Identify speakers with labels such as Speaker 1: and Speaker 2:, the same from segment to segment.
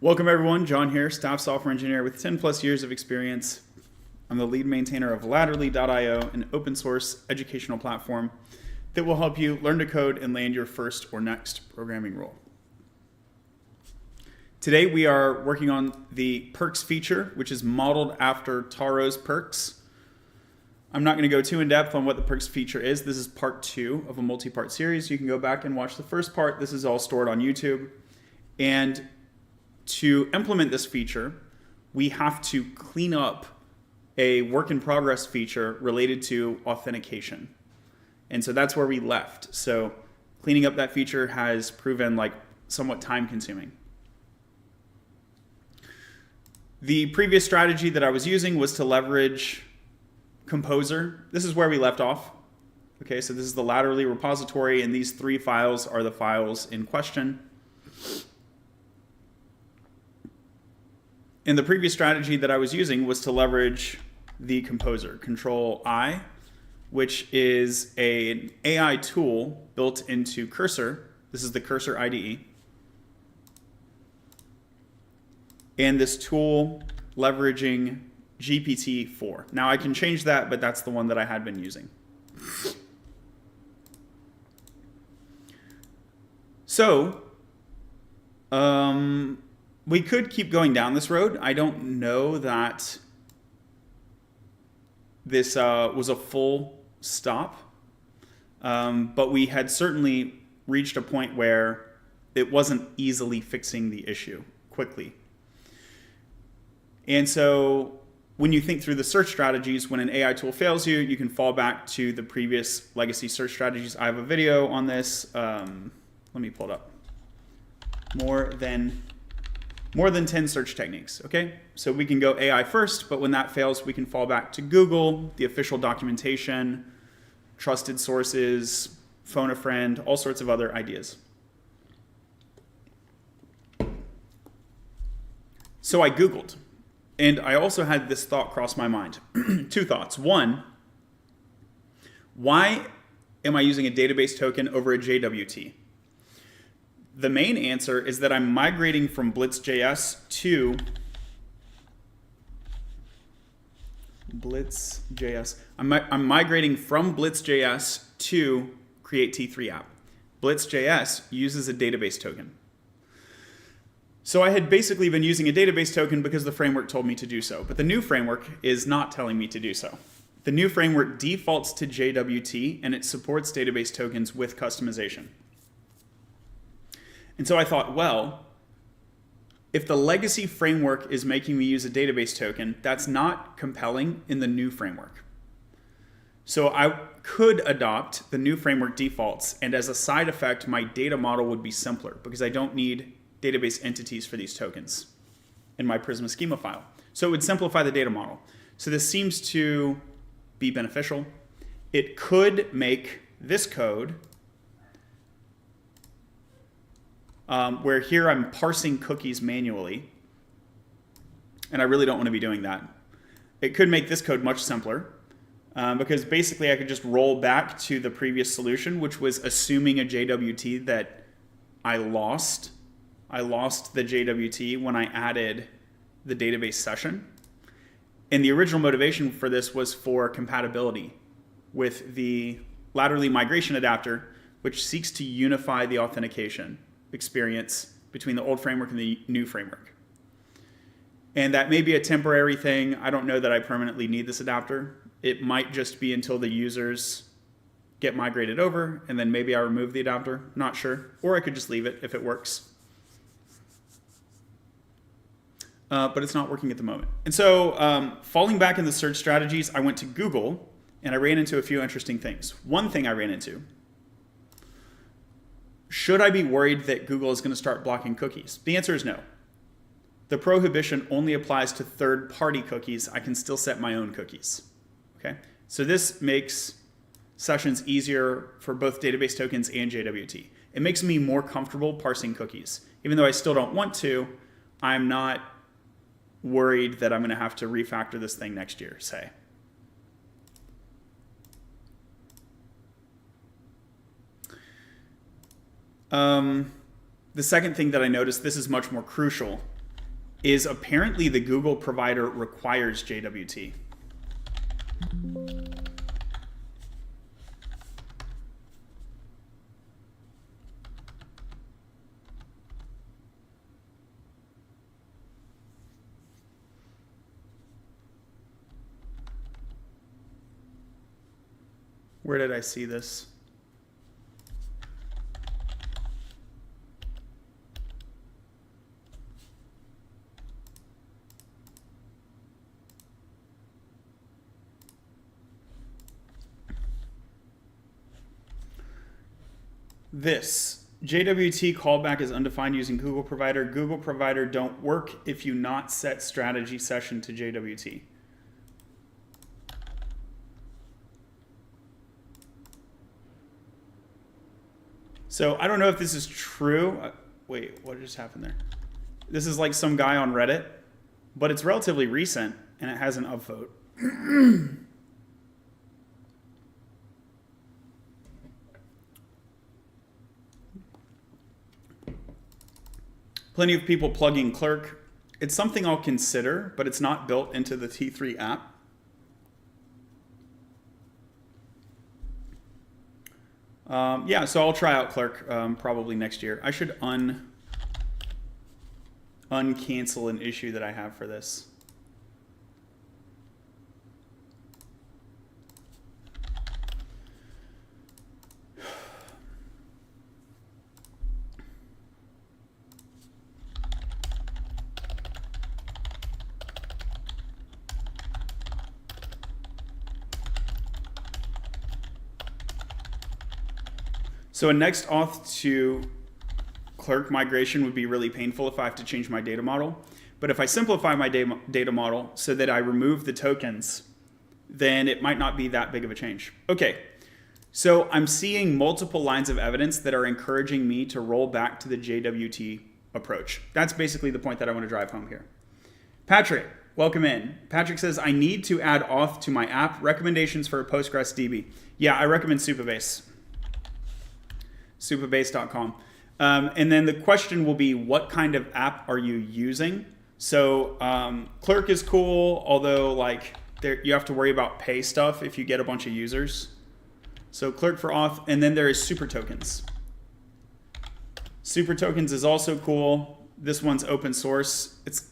Speaker 1: Welcome everyone, John here, staff software engineer with 10 plus years of experience. I'm the lead maintainer of Latterly.io, an open source educational platform that will help you learn to code and land your first or next programming role. Today we are working on the perks feature, which is modeled after Taro's perks. I'm not going to go too in depth on what the perks feature is. This is part 2 of a multi-part series. You can go back and watch the first part. This is all stored on YouTube. And to implement this feature, we have to clean up a work in progress feature related to authentication. And so that's where we left. So cleaning up that feature has proven somewhat time consuming. The previous strategy that I was using was to leverage Composer. This is where we left off. Okay, so this is the Latterly repository, and these 3 files are the files in question. And the previous strategy that I was using was to leverage the Composer, Control-I, which is an AI tool built into Cursor. This is the Cursor IDE. And this tool leveraging GPT-4. Now I can change that, but that's the one that I had been using. So, we could keep going down this road. I don't know that this was a full stop, but we had certainly reached a point where it wasn't easily fixing the issue quickly. And so when you think through the search strategies, when an AI tool fails you, you can fall back to the previous legacy search strategies. I have a video on this. Let me pull it up. More than 10 search techniques, okay? So we can go AI first, but when that fails, we can fall back to Google, the official documentation, trusted sources, phone a friend, all sorts of other ideas. So I Googled, and I also had this thought cross my mind. 2 thoughts. One, why am I using a database token over a JWT? The main answer is that I'm migrating from Blitz.js to Blitz.js. I'm migrating from Blitz.js to Create T3 app. Blitz.js uses a database token. So I had basically been using a database token because the framework told me to do so, but the new framework is not telling me to do so. The new framework defaults to JWT, and it supports database tokens with customization. And so I thought, well, if the legacy framework is making me use a database token, that's not compelling in the new framework. So I could adopt the new framework defaults, and as a side effect, my data model would be simpler because I don't need database entities for these tokens in my Prisma schema file. So it would simplify the data model. So this seems to be beneficial. It could make this code where here I'm parsing cookies manually, and I really don't want to be doing that. It could make this code much simpler because basically I could just roll back to the previous solution, which was assuming a JWT that I lost. I lost the JWT when I added the database session. And the original motivation for this was for compatibility with the Latterly migration adapter, which seeks to unify the authentication experience between the old framework and the new framework. And that may be a temporary thing. I don't know that I permanently need this adapter. It might just be until the users get migrated over, and then maybe I remove the adapter, not sure. Or I could just leave it if it works. But it's not working at the moment. And so falling back in the search strategies, I went to Google, and I ran into a few interesting things. One thing I ran into: should I be worried that Google is going to start blocking cookies? The answer is no. The prohibition only applies to third-party cookies. I can still set my own cookies. Okay? So this makes sessions easier for both database tokens and JWT. It makes me more comfortable parsing cookies. Even though I still don't want to, I'm not worried that I'm going to have to refactor this thing next year, say. The second thing that I noticed, this is much more crucial, is apparently the Google provider requires JWT. Where did I see this? This JWT callback is undefined using Google provider. Google provider don't work if you not set strategy session to JWT. So I don't know if this is true. Wait, what just happened there? This is like some guy on Reddit, but it's relatively recent and it has an upvote. Plenty of people plugging Clerk. It's something I'll consider, but it's not built into the T3 app. Yeah, so I'll try out Clerk probably next year. I should uncancel an issue that I have for this. So a next auth to Clerk migration would be really painful if I have to change my data model. But if I simplify my data model so that I remove the tokens, then it might not be that big of a change. Okay, so I'm seeing multiple lines of evidence that are encouraging me to roll back to the JWT approach. That's basically the point that I want to drive home here. Patrick, welcome in. Patrick says, I need to add auth to my app. Recommendations for a Postgres DB. Yeah, I recommend Supabase. Supabase.com. And then the question will be, what kind of app are you using? So Clerk is cool, although like you have to worry about pay stuff if you get a bunch of users. So Clerk for auth, and then there is Super Tokens. Super Tokens is also cool. This one's open source. It's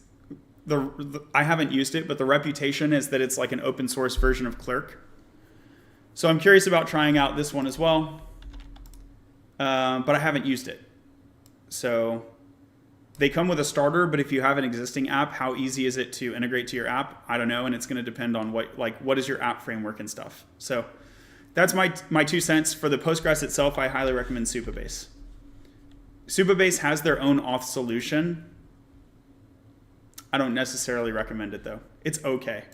Speaker 1: I haven't used it, but the reputation is that it's like an open source version of Clerk. So I'm curious about trying out this one as well. But I haven't used it. So they come with a starter, but if you have an existing app, how easy is it to integrate to your app? I don't know, and it's going to depend on what is your app framework and stuff. So that's my 2 cents. For the Postgres itself, I highly recommend Supabase. Supabase has their own auth solution. I don't necessarily recommend it though. It's okay.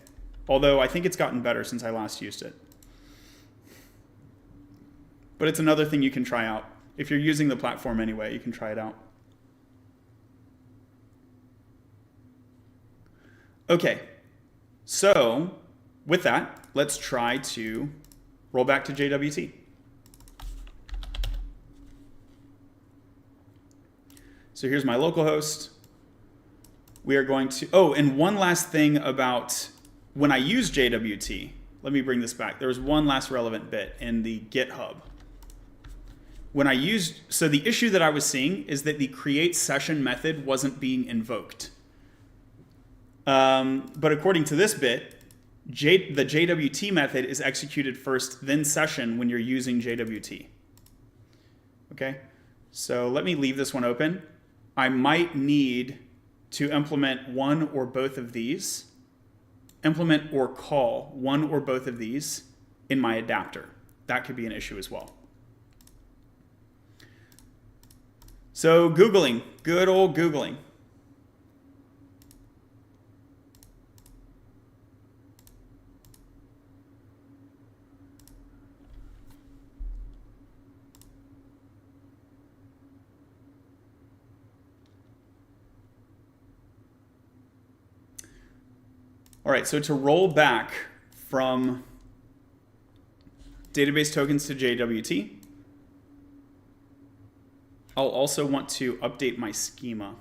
Speaker 1: Although I think it's gotten better since I last used it. But it's another thing you can try out. If you're using the platform anyway, you can try it out. Okay, so with that, let's try to roll back to JWT. So here's my localhost. We are going to, oh, and one last thing about when I use JWT, let me bring this back. There was one last relevant bit in the GitHub. When I used, so the issue that I was seeing is that the create session method wasn't being invoked. But according to this bit, the JWT method is executed first, then session when you're using JWT. Okay, so let me leave this one open. I might need to implement one or both of these, implement or call one or both of these in my adapter. That could be an issue as well. So Googling, good old Googling. All right, so to roll back from database tokens to JWT, I'll also want to update my schema.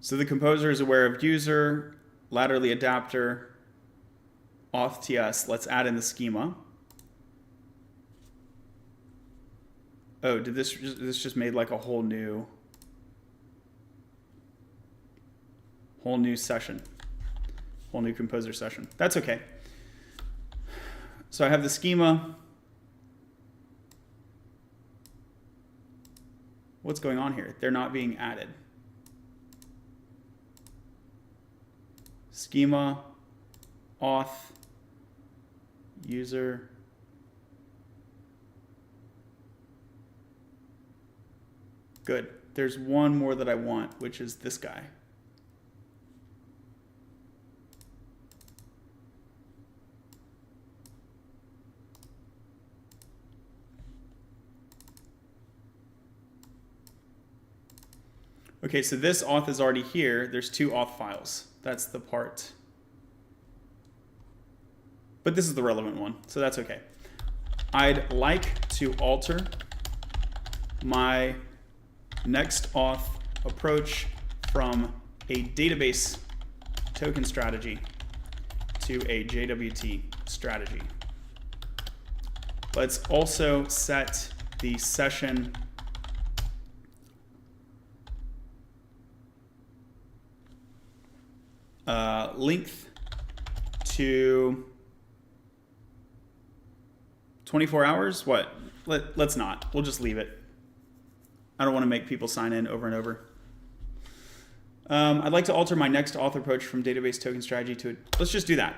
Speaker 1: So the composer is aware of user, laterally adapter, auth TS. Let's add in the schema. Oh, did this just made like a whole new session, whole new composer session. That's okay. So I have the schema. What's going on here? They're not being added. Schema, auth, user. Good. There's one more that I want, which is this guy. Okay, so this auth is already here. There's two auth files. That's the part. But this is the relevant one, so that's okay. I'd like to alter my next auth approach from a database token strategy to a JWT strategy. Let's also set the session length to 24 hours. What? Let's not. We'll just leave it. I don't want to make people sign in over and over. I'd like to alter my next auth approach from database token strategy to let's just do that.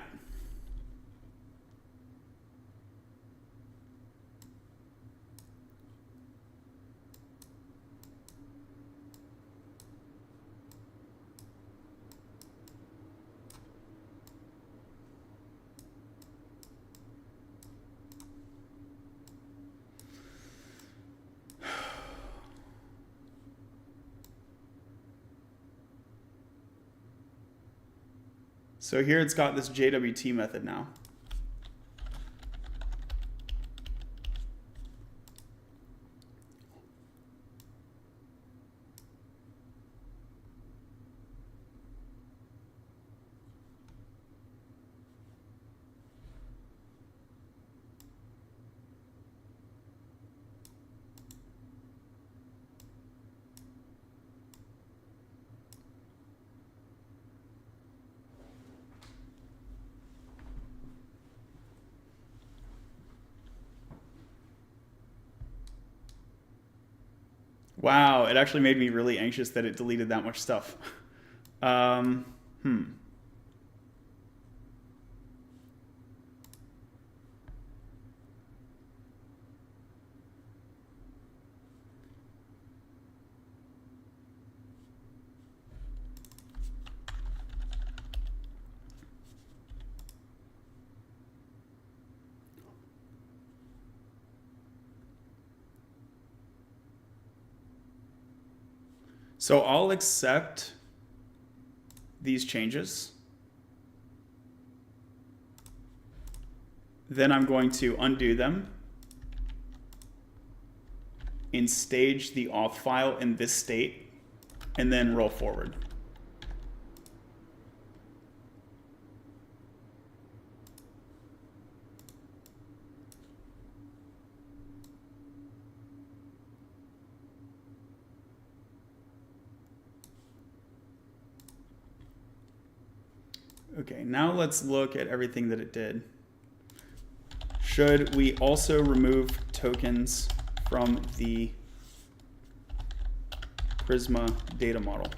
Speaker 1: So here it's got this JWT method now. Wow, it actually made me really anxious that it deleted that much stuff. So I'll accept these changes. Then I'm going to undo them and stage the auth file in this state and then roll forward. Okay, now let's look at everything that it did. Should we also remove tokens from the Prisma data model?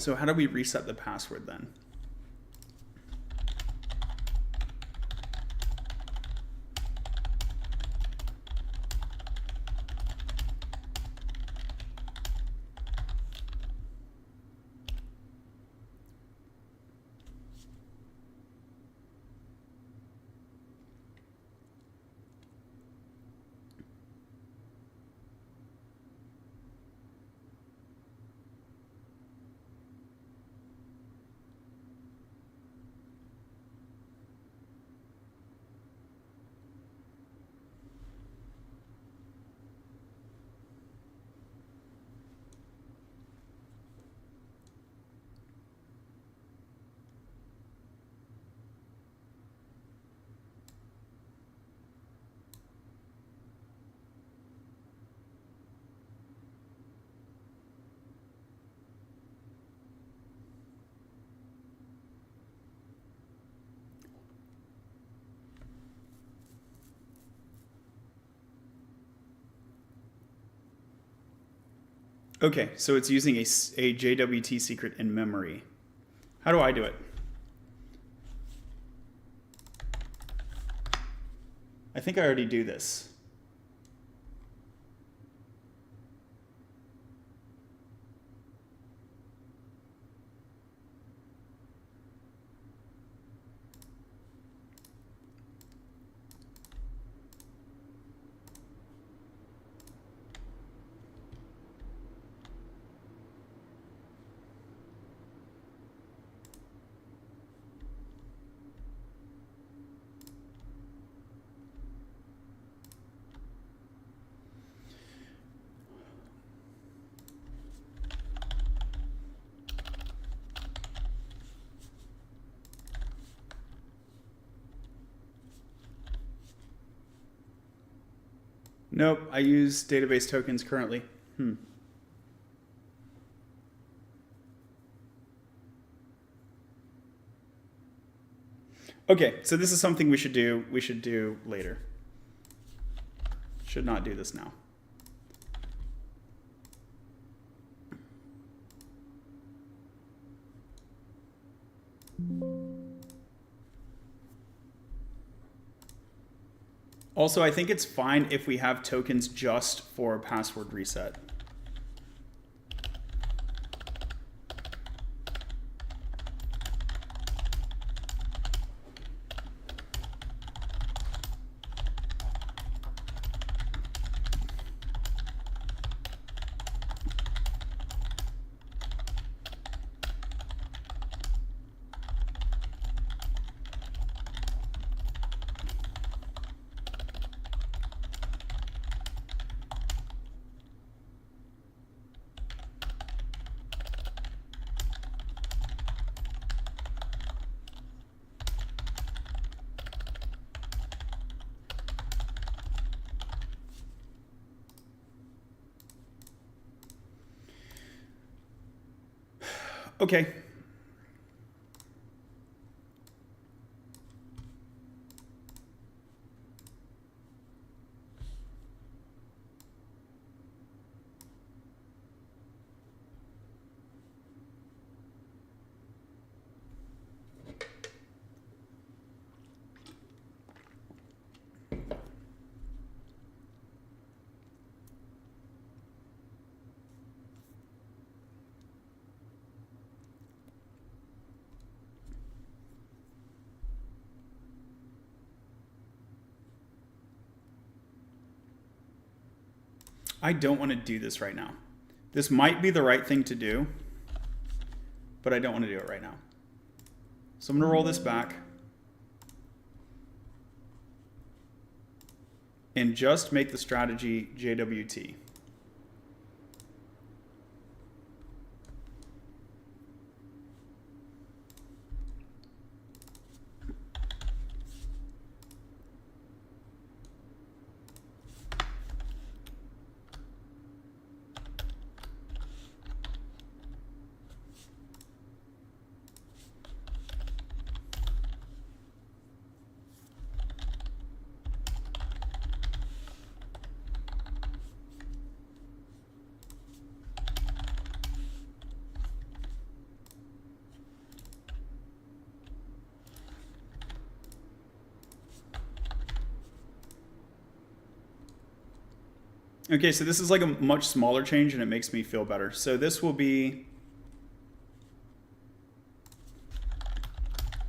Speaker 1: So how do we reset the password then? Okay, so it's using a JWT secret in memory. How do I do it? I think I already do this. Nope, I use database tokens currently. Okay, so this is something we should do later. Should not do this now. Also, I think it's fine if we have tokens just for password reset. Okay. I don't want to do this right now. This might be the right thing to do, but I don't want to do it right now. So I'm going to roll this back and just make the strategy JWT. Okay, so this is like a much smaller change and it makes me feel better. So this will be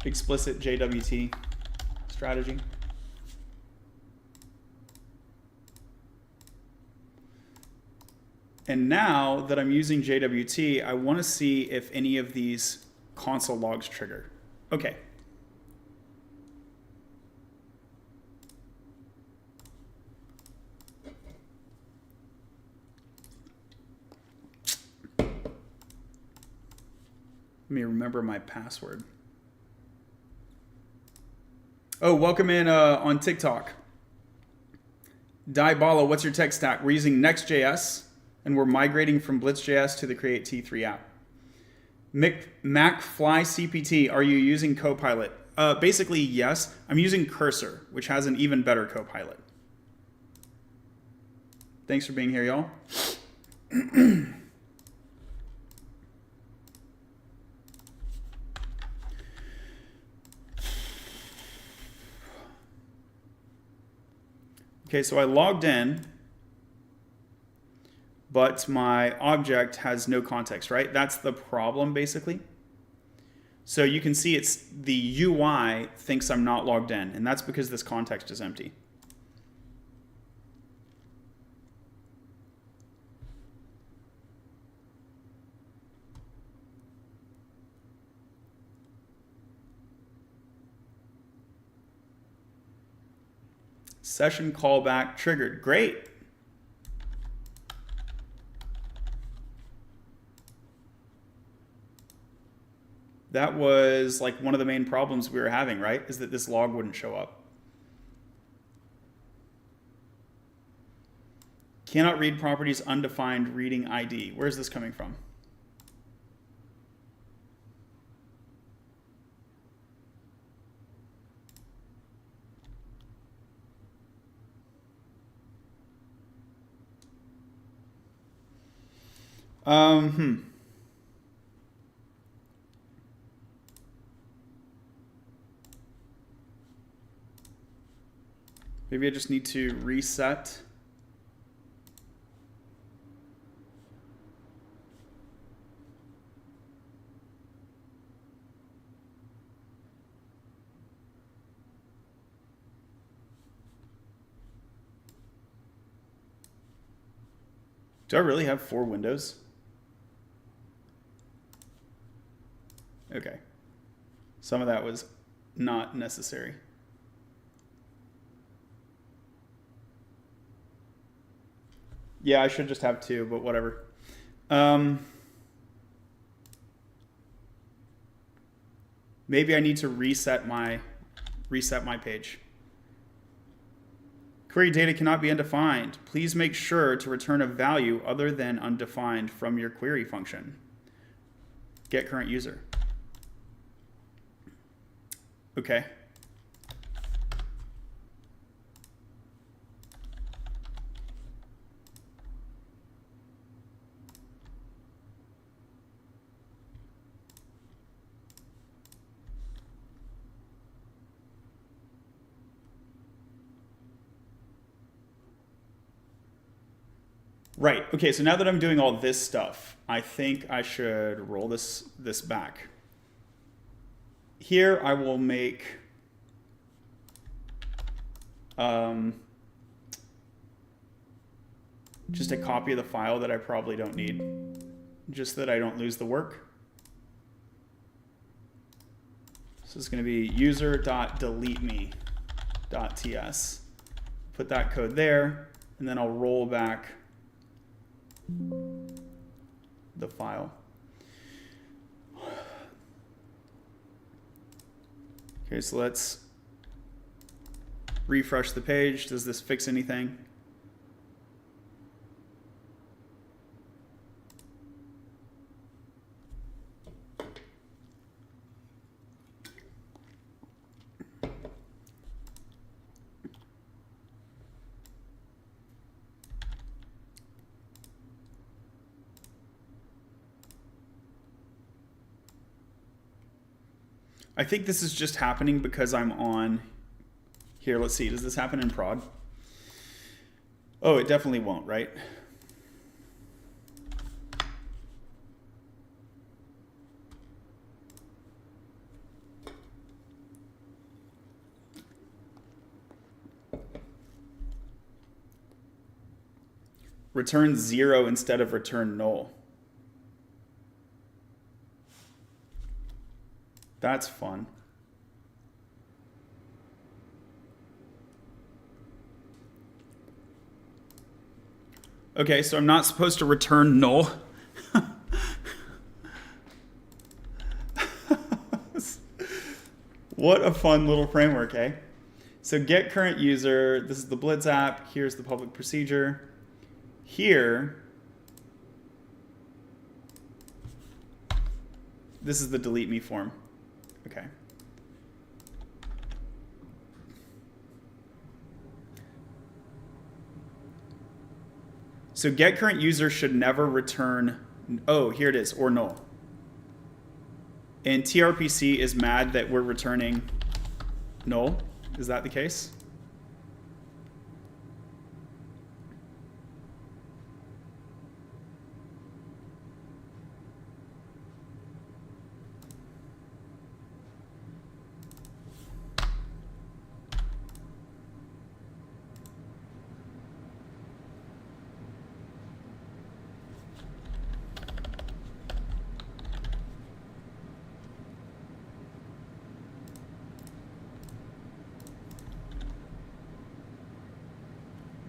Speaker 1: explicit JWT strategy. And now that I'm using JWT, I want to see if any of these console logs trigger. Okay. Let me remember my password. Oh, welcome in on TikTok. Diabala, what's your tech stack? We're using Next.js, and we're migrating from Blitz.js to the Create T3 app. MacFlyCPT, are you using Copilot? Basically, yes. I'm using Cursor, which has an even better Copilot. Thanks for being here, y'all. Okay, so I logged in, but my object has no context, right? That's the problem, basically. So you can see it's the UI thinks I'm not logged in, and that's because this context is empty. Session callback triggered. Great. That was like one of the main problems we were having, right? Is that this log wouldn't show up. Cannot read properties undefined reading ID. Where's this coming from? Maybe I just need to reset. Do I really have 4 windows? Okay. Some of that was not necessary. Yeah, I should just have 2, but whatever. Maybe I need to reset my page. Query data cannot be undefined. Please make sure to return a value other than undefined from your query function. Get current user. Okay. Right. Okay, so now that I'm doing all this stuff, I think I should roll this back. Here I will make just a copy of the file that I probably don't need, just so that I don't lose the work. So it's going to be user.deleteme.ts. Put that code there, and then I'll roll back the file. Okay, so let's refresh the page. Does this fix anything? I think this is just happening because I'm on here. Let's see. Does this happen in prod? Oh, it definitely won't, right? Return 0 instead of return null. That's fun. Okay, so I'm not supposed to return null. What a fun little framework, eh? So get current user, this is the Blitz app, here's the public procedure. Here, this is the delete me form. Okay. So get current user should never return, oh, here it is, or null. And TRPC is mad that we're returning null. Is that the case?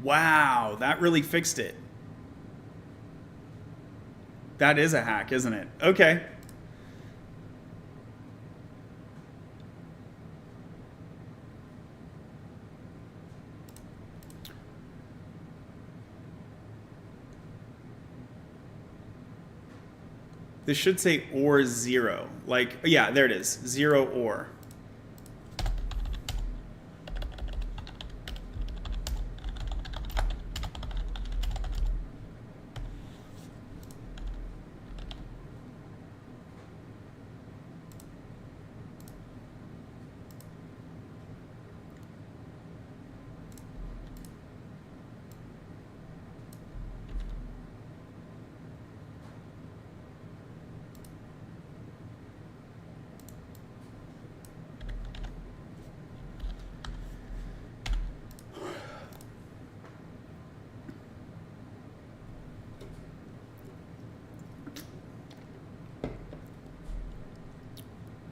Speaker 1: Wow, that really fixed it. That is a hack, isn't it? Okay. This should say or 0. Like, yeah, there it is. 0 or.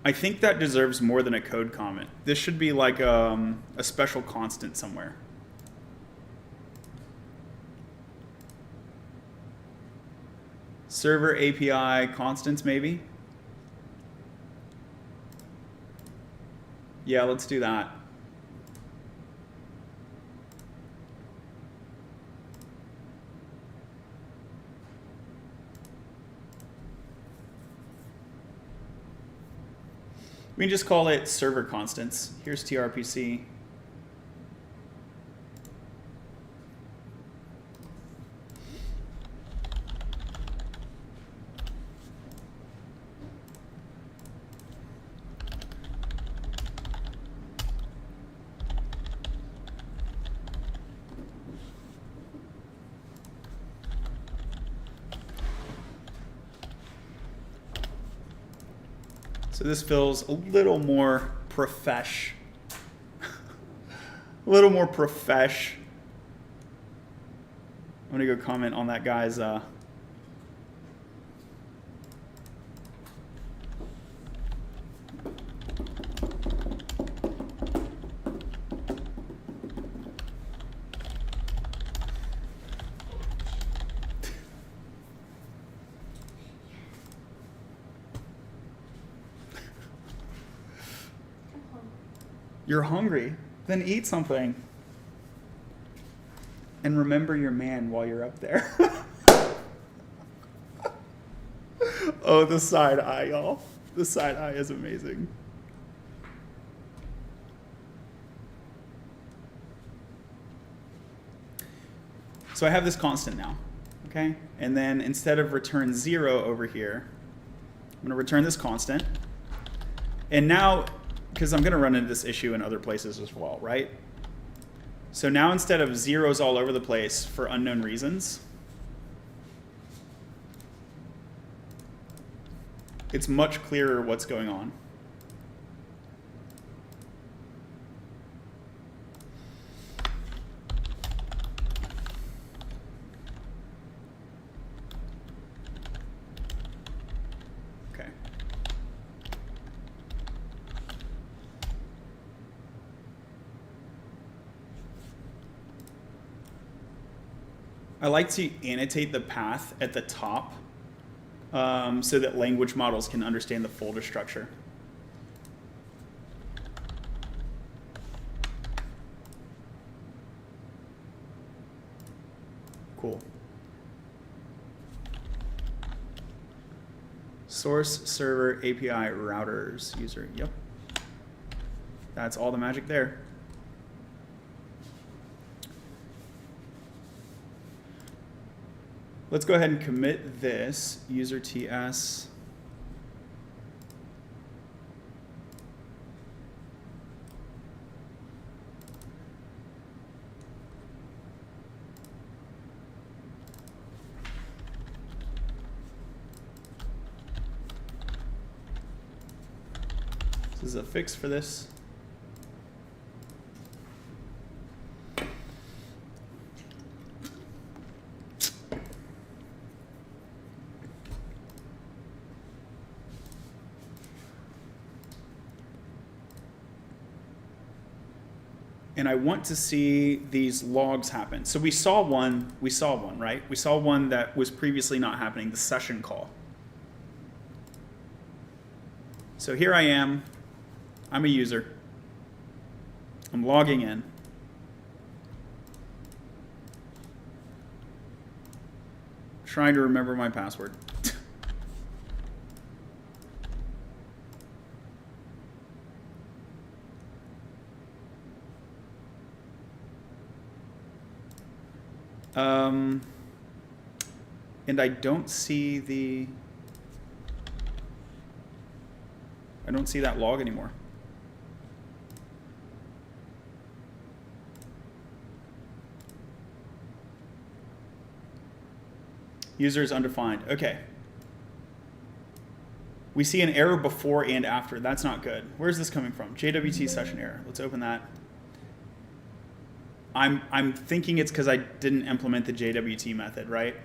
Speaker 1: I think that deserves more than a code comment. This should be like a special constant somewhere. Server API constants, maybe? Yeah, let's do that. We can just call it server constants. Here's TRPC. So this feels a little more profesh. A little more profesh. I'm gonna go comment on that guy's You're hungry? Then eat something. And remember your man while you're up there. Oh, the side eye, y'all. The side eye is amazing. So I have this constant now, okay? And then instead of return 0 over here, I'm going to return this constant. And now, because I'm going to run into this issue in other places as well, right? So now instead of zeros all over the place for unknown reasons, it's much clearer what's going on. Okay. I like to annotate the path at the top so that language models can understand the folder structure. Cool. Source, server, API, routers, user. Yep. That's all the magic there. Let's go ahead and commit this, user TS. This is a fix for this. And I want to see these logs happen. So we saw one, right? We saw one that was previously not happening, the session call. So here I am, I'm a user. I'm logging in. Trying to remember my password. And I don't see that log anymore. User is undefined. Okay. We see an error before and after. That's not good. Where's this coming from? JWT session error. Let's open that. I'm thinking it's because I didn't implement the JWT method, right?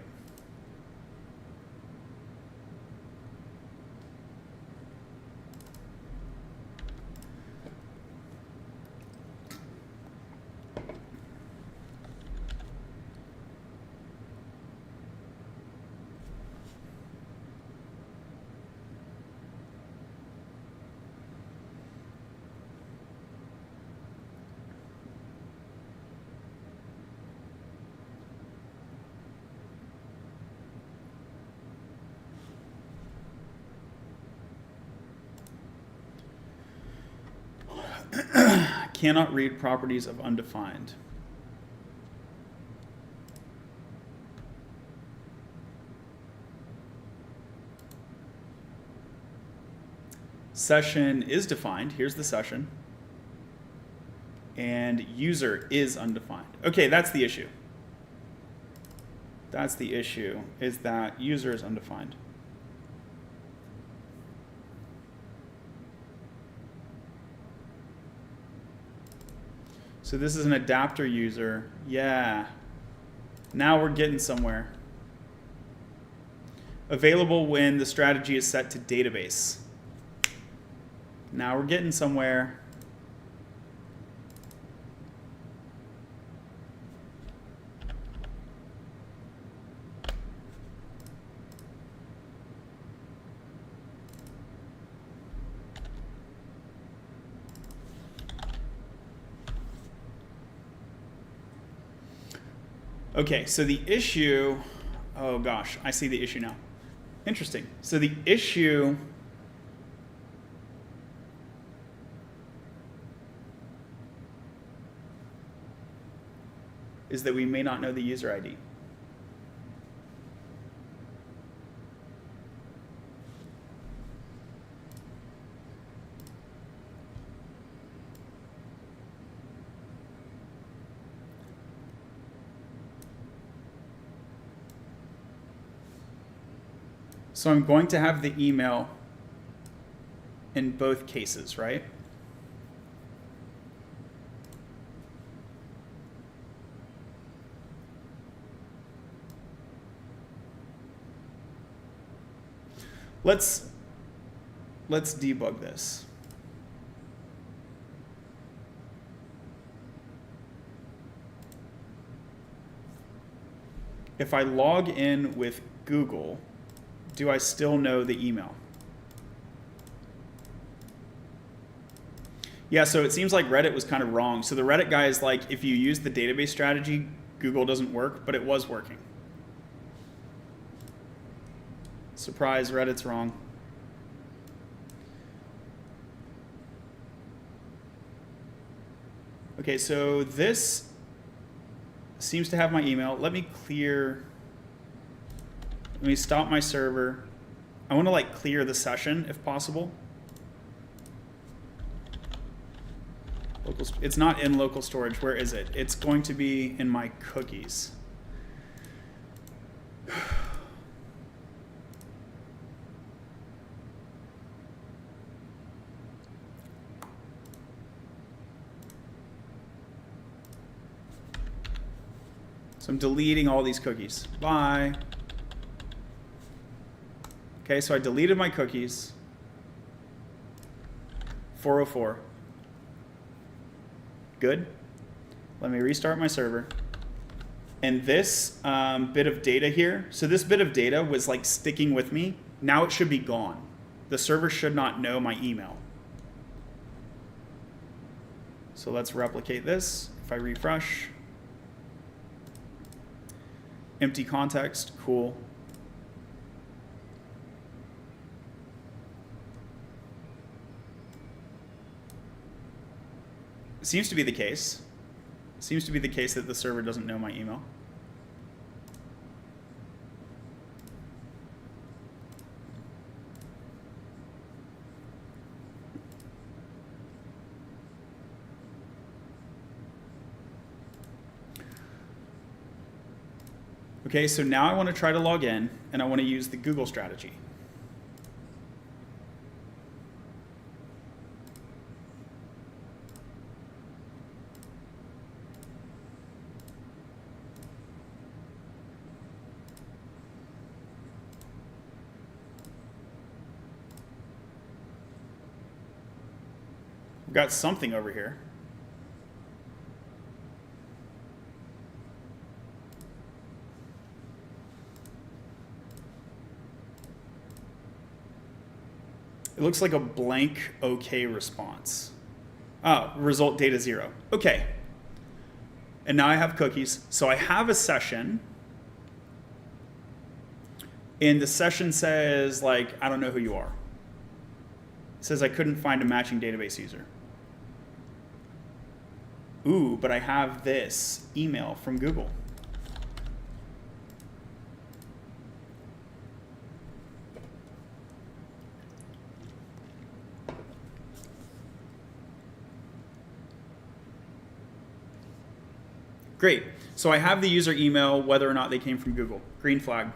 Speaker 1: Cannot read properties of undefined. Session is defined. Here's the session. And user is undefined. Okay, that's the issue. That's the issue, is that user is undefined. So this is an adapter user. Yeah. Now we're getting somewhere. Available when the strategy is set to database. Now we're getting somewhere. Okay, so the issue, oh gosh, I see the issue now. Interesting. So the issue is that we may not know the user ID. So I'm going to have the email in both cases, right? Let's debug this. If I log in with Google, do I still know the email? Yeah, so it seems like Reddit was kind of wrong. So the Reddit guy is like, if you use the database strategy, Google doesn't work, but it was working. Surprise, Reddit's wrong. Okay, so this seems to have my email. Let me stop my server. I want to like clear the session if possible. It's not in local storage. Where is it? It's going to be in my cookies. So I'm deleting all these cookies. Bye. Okay, so I deleted my cookies. 404. Good. Let me restart my server. And this bit of data here, so this bit of data was like sticking with me. Now it should be gone. The server should not know my email. So let's replicate this. If I refresh, empty context, cool. Seems to be the case. Seems to be the case that the server doesn't know my email. Okay, so now I want to try to log in, and I want to use the Google strategy. We've got something over here. It looks like a blank OK response. Ah, result data 0. Okay. And now I have cookies. So I have a session. And the session says, like, I don't know who you are. It says I couldn't find a matching database user. Ooh, but I have this email from Google. Great. So I have the user email, whether or not they came from Google. Green flag.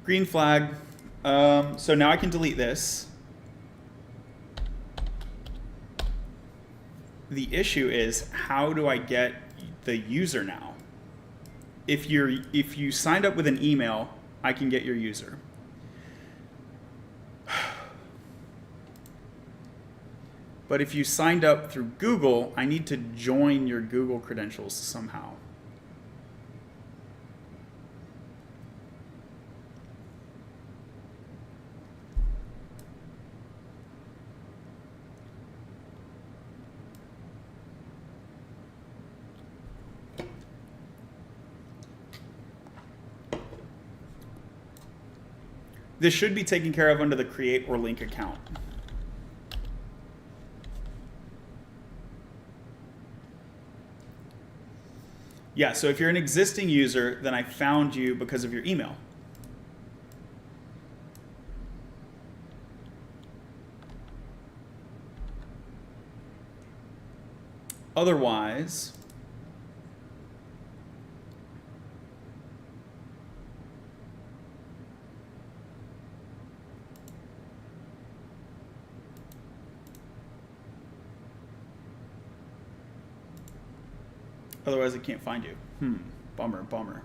Speaker 1: Green flag. So now I can delete this. The issue is, how do I get the user now? If you signed up with an email, I can get your user. But if you signed up through Google, I need to join your Google credentials somehow. This should be taken care of under the create or link account. Yeah, so if you're an existing user, then I found you because of your email. Otherwise, Otherwise, I can't find you. Bummer, bummer.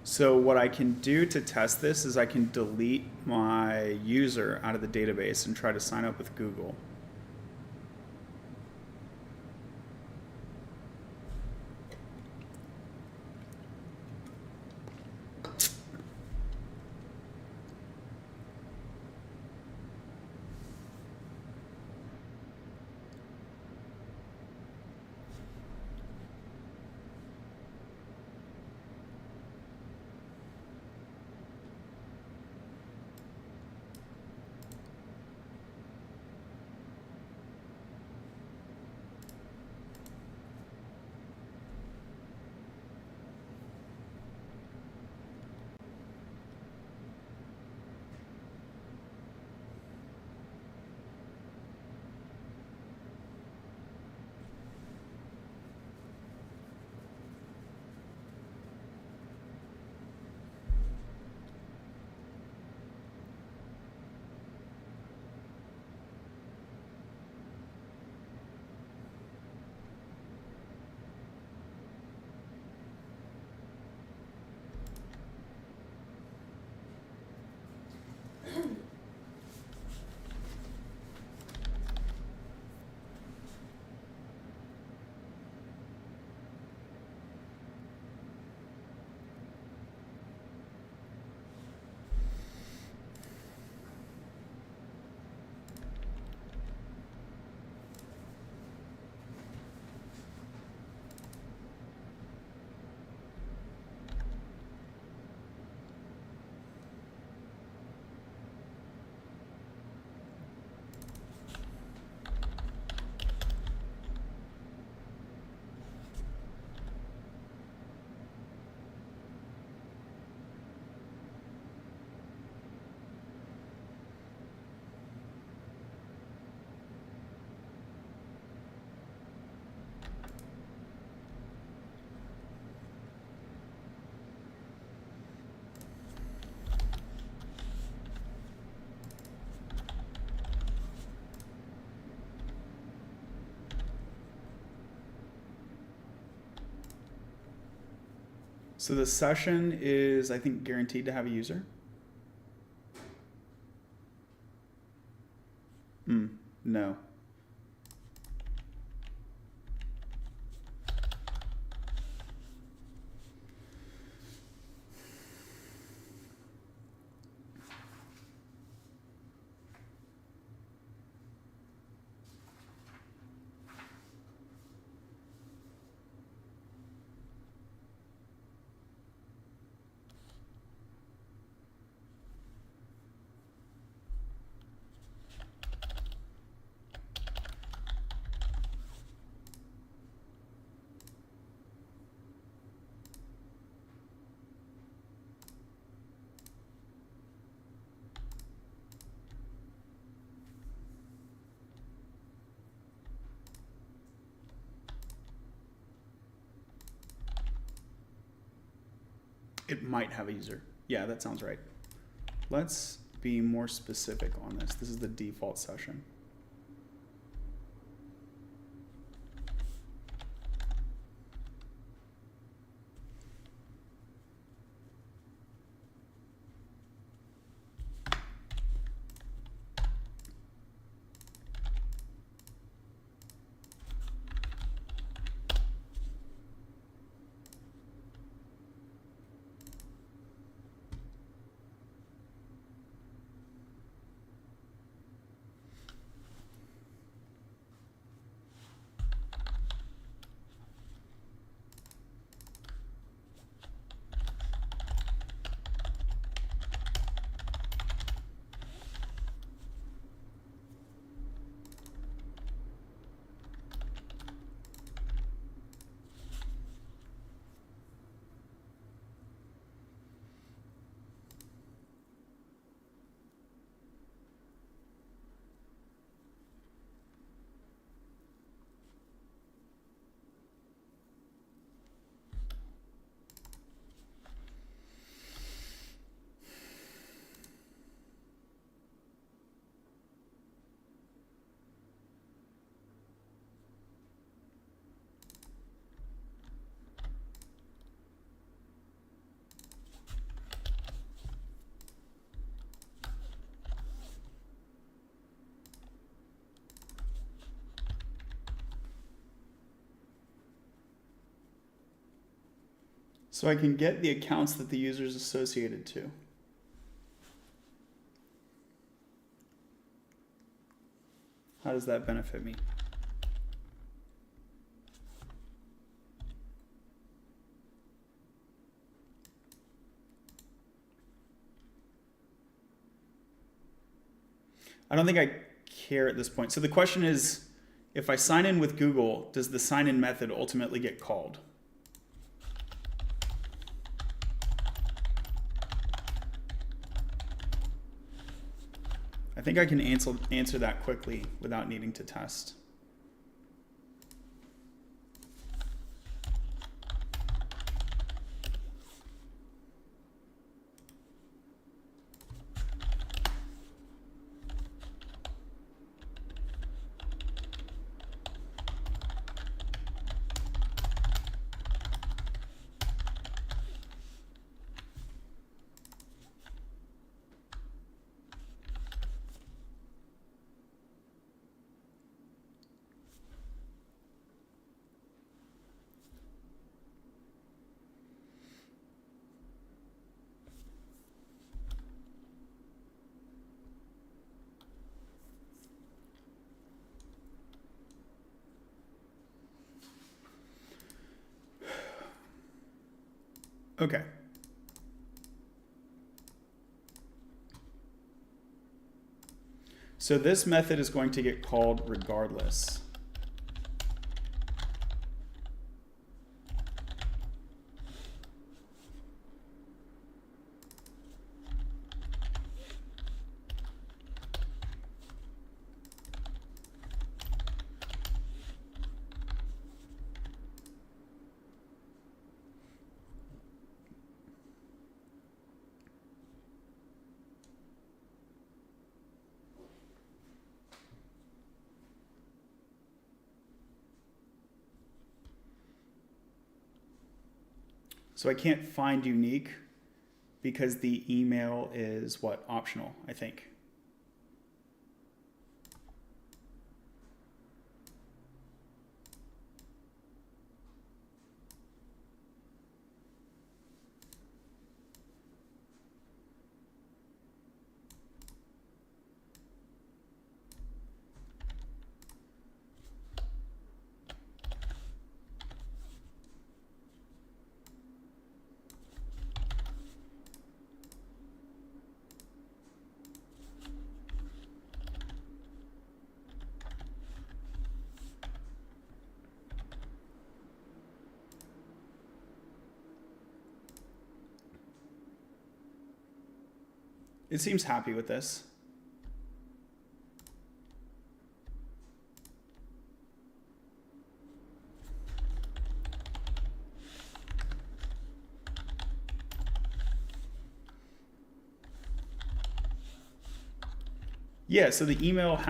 Speaker 1: So what I can do to test this is I can delete my user out of the database and try to sign up with Google. So the session is, I think, guaranteed to have a user. No. It might have a user. Yeah, that sounds right. Let's be more specific on this. This is the default session. So I can get the accounts that the user is associated to. How does that benefit me? I don't think I care at this point. So the question is, if I sign in with Google, does the sign in method ultimately get called? I think I can answer that quickly without needing to test. Okay. So this method is going to get called regardless. So I can't find unique because the email is what? Optional, I think. It seems happy with this. Yeah, so the email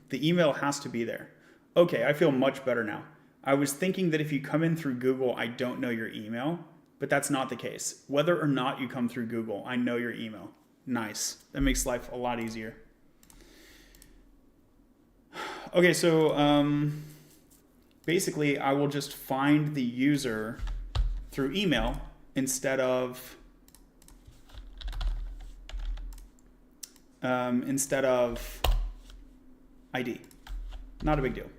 Speaker 1: the email has to be there. Okay, I feel much better now. I was thinking that if you come in through Google, I don't know your email, but that's not the case. Whether or not you come through Google, I know your email. Nice. That makes life a lot easier. Okay, so basically I will just find the user through email instead of ID. Not a big deal.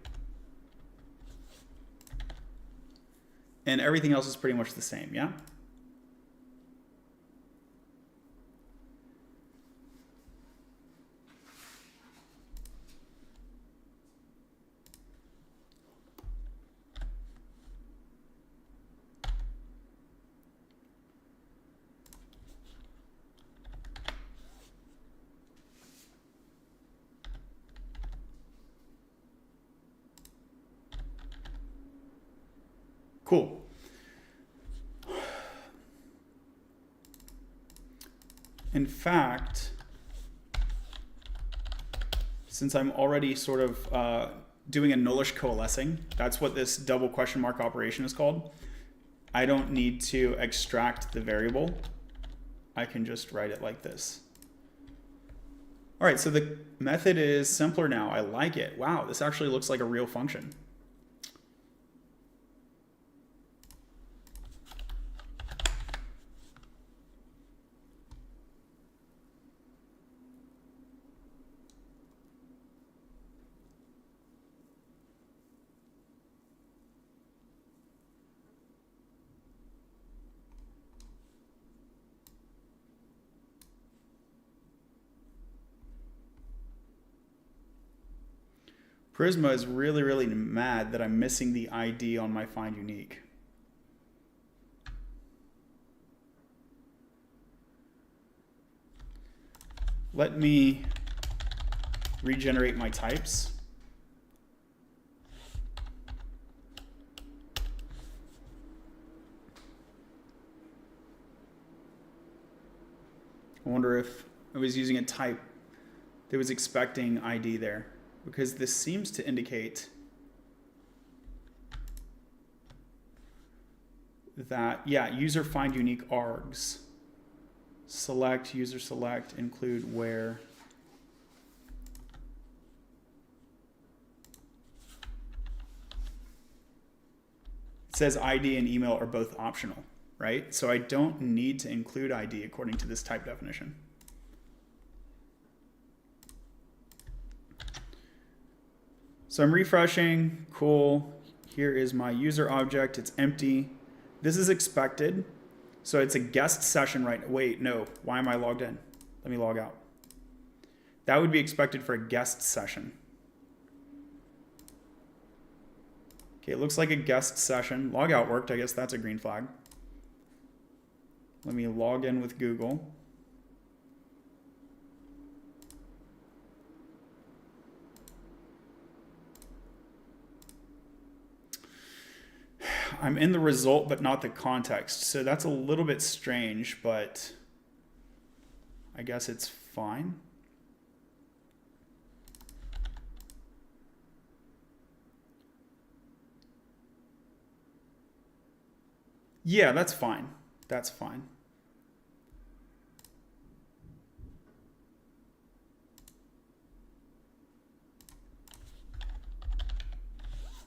Speaker 1: And everything else is pretty much the same, yeah? Cool. In fact, since I'm already sort of doing a nullish coalescing, that's what this double question mark operation is called. I don't need to extract the variable. I can just write it like this. All right, so the method is simpler now. I like it. Wow, this actually looks like a real function. Prisma is really, really mad that I'm missing the ID on my find unique. Let me regenerate my types. I wonder if I was using a type that was expecting ID there, because this seems to indicate that, yeah, user find unique args. Select, user select, include where. It says ID and email are both optional, right? So I don't need to include ID according to this type definition. So I'm refreshing, cool. Here is my user object, it's empty. This is expected. So it's a guest session, right? Wait, no, why am I logged in? Let me log out. That would be expected for a guest session. Okay, it looks like a guest session. Logout worked, I guess that's a green flag. Let me log in with Google. I'm in the result, but not the context. So that's a little bit strange, but I guess it's fine. Yeah, that's fine. That's fine.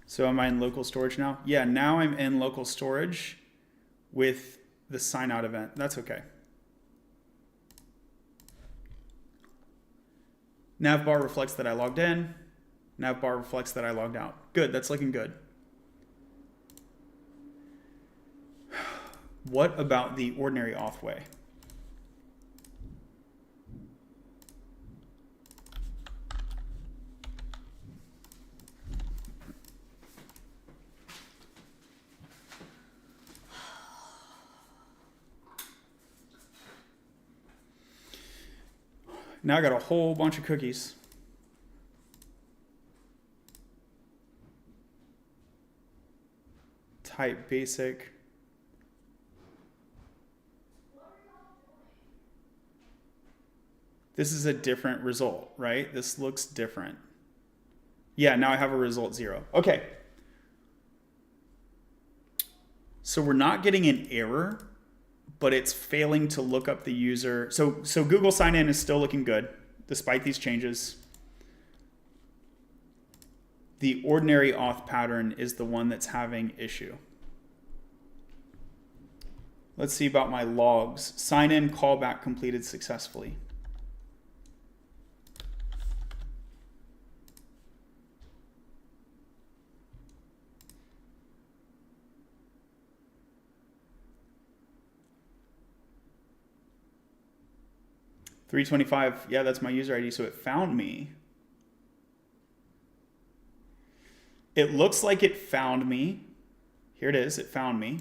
Speaker 1: So am I in local storage now? Yeah, now I'm in local storage with the sign out event. That's okay. Navbar reflects that I logged in. Navbar reflects that I logged out. Good, that's looking good. What about the ordinary auth way? Now I got a whole bunch of cookies. Type basic. This is a different result, right? This looks different. Yeah, now I have a result 0. Okay. So we're not getting an error, but it's failing to look up the user. So Google sign-in is still looking good, despite these changes. The ordinary auth pattern is the one that's having issue. Let's see about my logs. Sign-in callback completed successfully. $325, yeah, that's my user ID, so it found me. It looks like it found me. Here it is, it found me.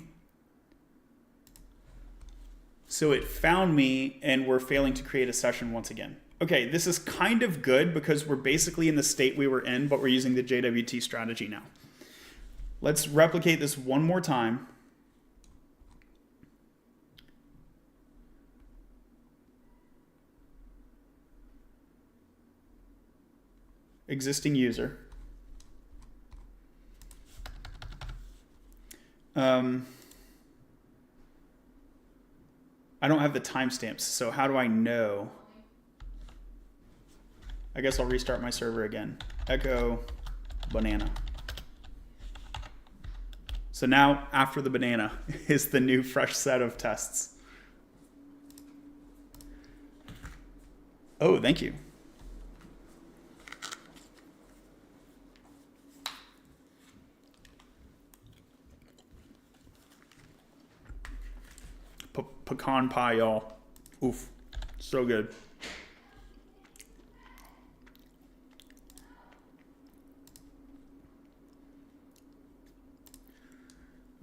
Speaker 1: So it found me, and we're failing to create a session once again. Okay, this is kind of good because we're basically in the state we were in, but we're using the JWT strategy now. Let's replicate this one more time. Existing user. I don't have the timestamps, so how do I know? I guess I'll restart my server again. Echo banana. So now, after the banana, is the new fresh set of tests. Oh, thank you. Pecan pie, y'all. Oof, so good.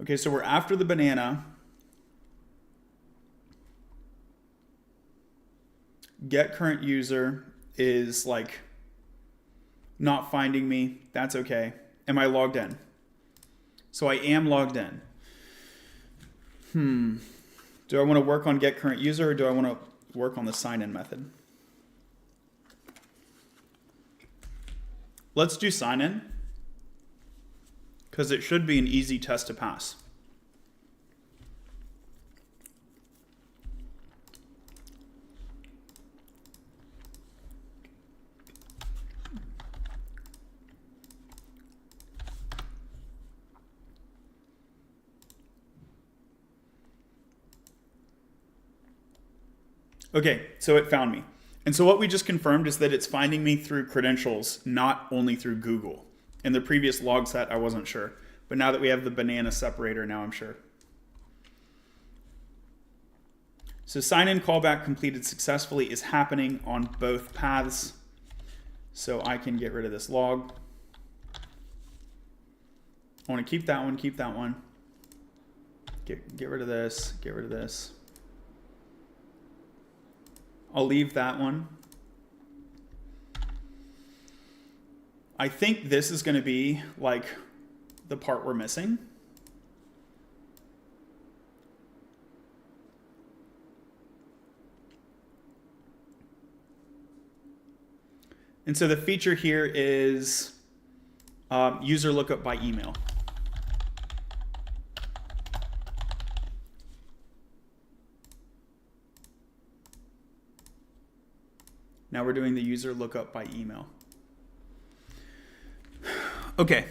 Speaker 1: Okay, so we're after the banana. Get current user is like not finding me. That's okay. Am I logged in? So I am logged in. Do I want to work on get current user or do I want to work on the sign in method? Let's do sign in because it should be an easy test to pass. Okay, so it found me. And so what we just confirmed is that it's finding me through credentials, not only through Google. In the previous log set, I wasn't sure. But now that we have the banana separator, now I'm sure. So sign in callback completed successfully is happening on both paths. So I can get rid of this log. I want to keep that one, keep that one. Get rid of this, get rid of this. I'll leave that one. I think this is going to be like the part we're missing. And so the feature here is user lookup by email. Now we're doing the user lookup by email. Okay.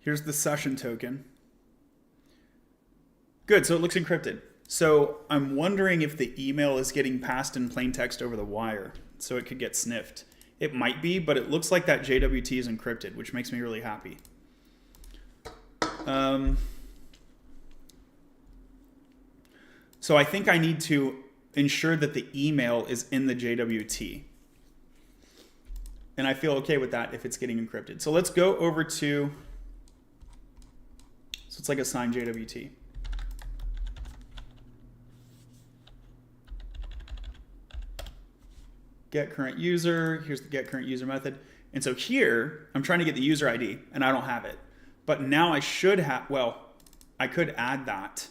Speaker 1: Here's the session token. Good, so it looks encrypted. So I'm wondering if the email is getting passed in plain text over the wire, so it could get sniffed. It might be, but it looks like that JWT is encrypted, which makes me really happy. So I think I need to ensure that the email is in the JWT. And I feel okay with that if it's getting encrypted. So let's go over to, so it's like a signed JWT. Get current user, here's the get current user method. And so here, I'm trying to get the user ID and I don't have it. But now I should have, well, I could add that.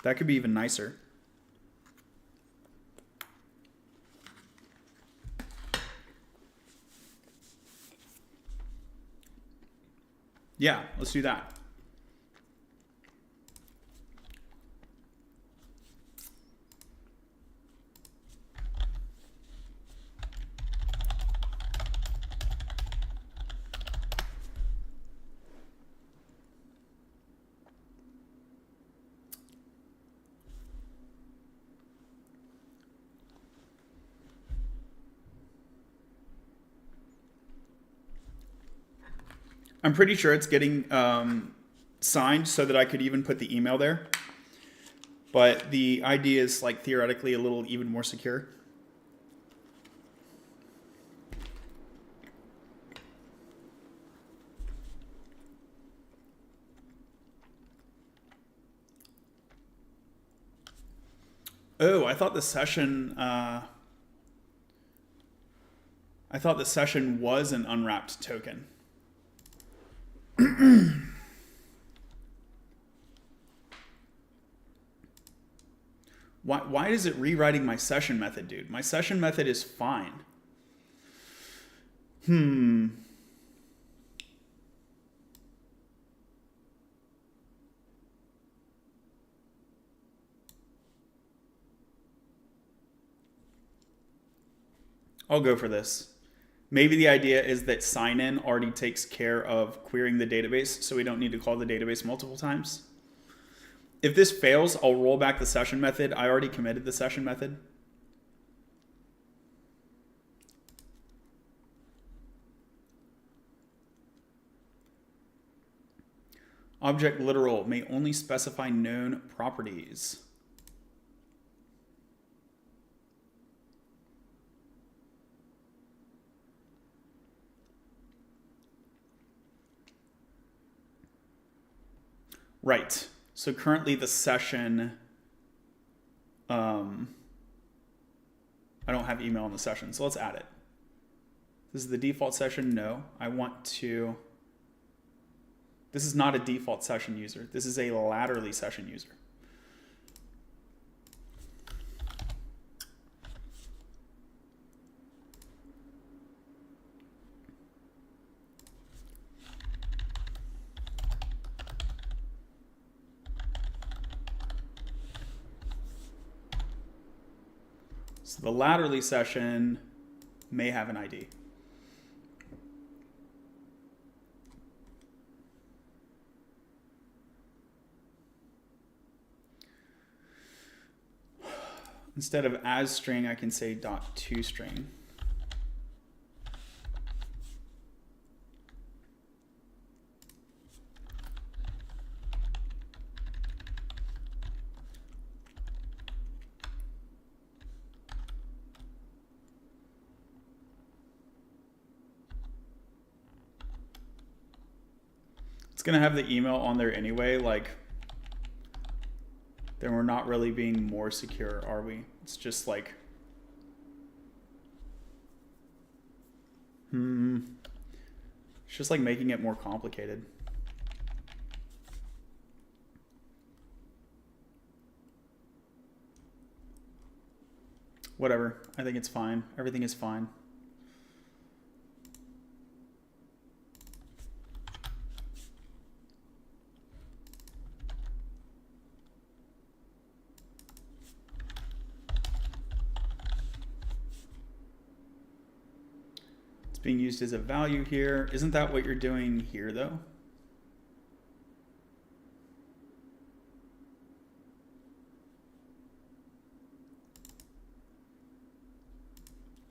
Speaker 1: That could be even nicer. Yeah, let's do that. I'm pretty sure it's getting signed so that I could even put the email there. But the ID is like theoretically a little even more secure. Oh, I thought the session was an unwrapped token. Why is it rewriting my session method, dude? My session method is fine. I'll go for this. Maybe the idea is that sign-in already takes care of querying the database, so we don't need to call the database multiple times. If this fails, I'll roll back the session method. I already committed the session method. Object literal may only specify known properties. Right. So currently the session, I don't have email in the session, so let's add it. This is the default session. No, I want to, this is not a default session user. This is a latterly session user. So the latterly session may have an ID. Instead of as string, I can say .toString. It's going to have the email on there anyway, like, then we're not really being more secure, are we? It's just like, it's just like making it more complicated. Whatever, I think it's fine. Everything is fine. Being used as a value here. Isn't that what you're doing here though?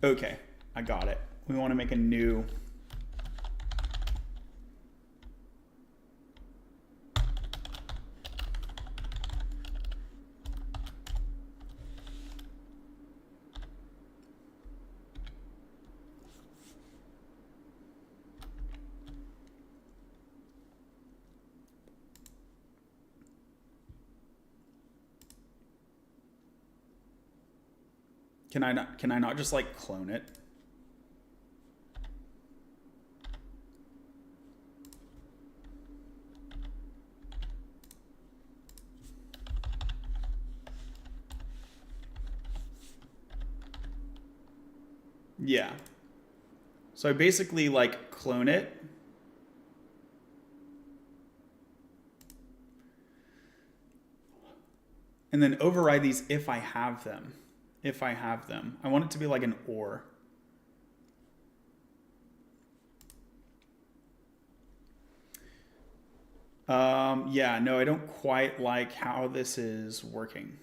Speaker 1: Okay, I got it. We want to make a new Can I not just like clone it? Yeah. So I basically like clone it. And then override these if I have them. If I have them. I want it to be like an or. Yeah, no, I don't quite like how this is working.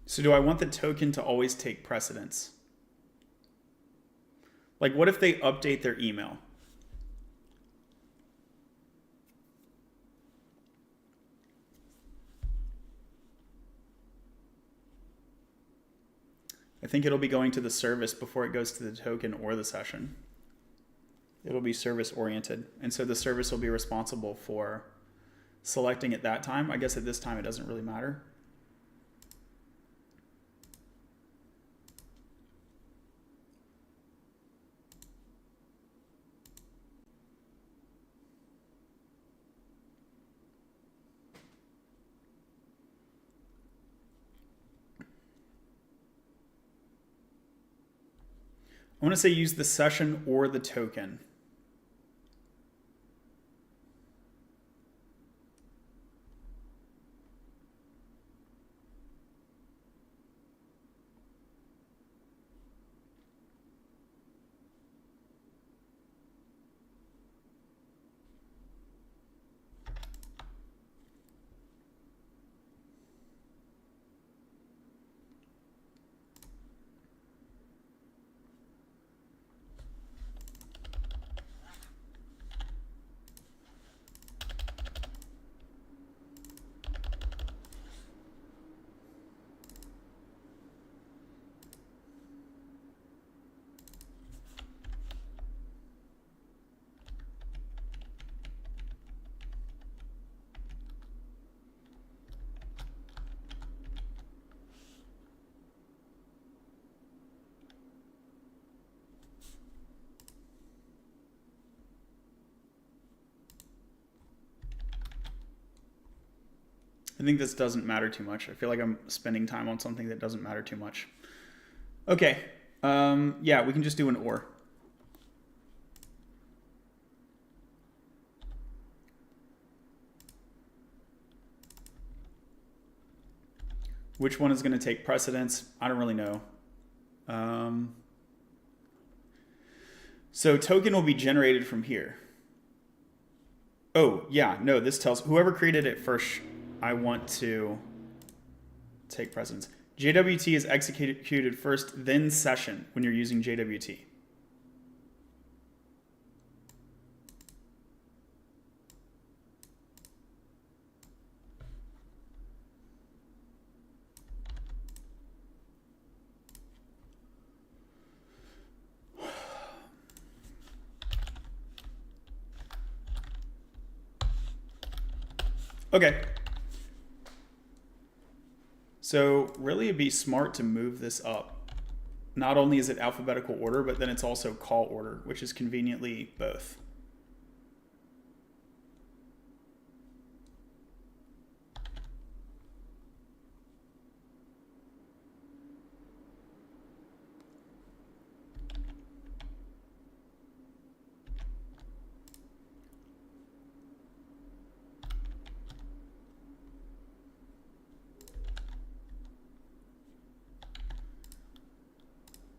Speaker 1: So do I want the token to always take precedence? Like, what if they update their email? I think it'll be going to the service before it goes to the token or the session. It'll be service oriented. And so the service will be responsible for selecting at that time. I guess at this time it doesn't really matter. I want to say use the session or the token. I think this doesn't matter too much. I feel like I'm spending time on something that doesn't matter too much. Okay, yeah, we can just do an or. Which one is going to take precedence? I don't really know. So token will be generated from here. Oh, yeah, no, this tells whoever created it first, I want to take precedence. JWT is executed first, then session when you're using JWT. Okay. So really it'd be smart to move this up. Not only is it alphabetical order, but then it's also call order, which is conveniently both.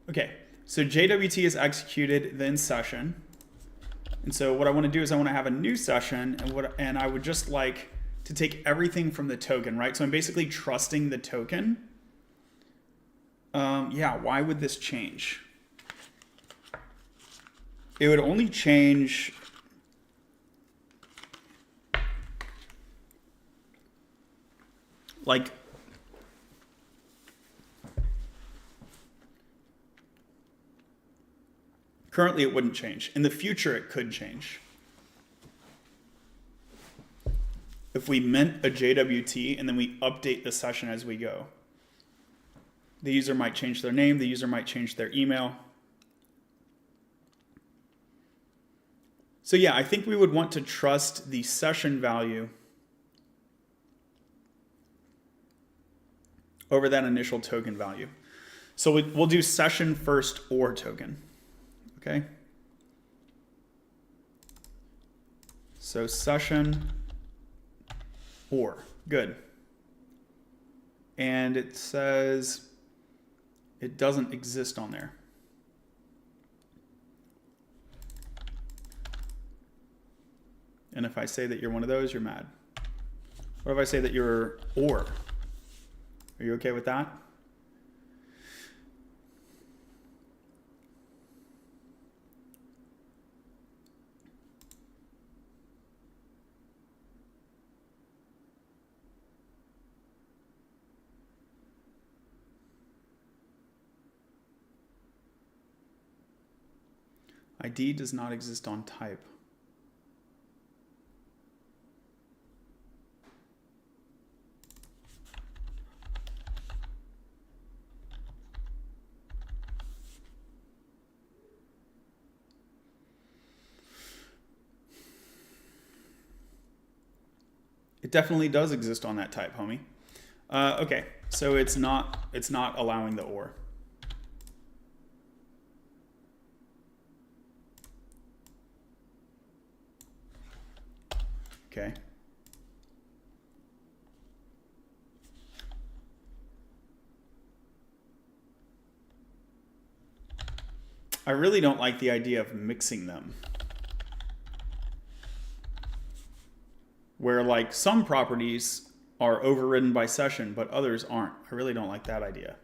Speaker 1: Okay, so JWT is executed, then session. And so what I want to do is I want to have a new session, and I would just like to take everything from the token, right? So I'm basically trusting the token. Yeah, why would this change? It would only change like currently it wouldn't change. In the future, it could change. If we mint a JWT and then we update the session as we go. The user might change their name, the user might change their email. So yeah, I think we would want to trust the session value over that initial token value. So we'll do session first or token. Okay. So session or, good. And it says it doesn't exist on there. And if I say that you're one of those, you're mad. What if I say that you're or? Are you okay with that? ID does not exist on type. It definitely does exist on that type, homie. Okay, so it's not allowing the OR. Okay. I really don't like the idea of mixing them. Where like some properties are overridden by session, but others aren't. I really don't like that idea.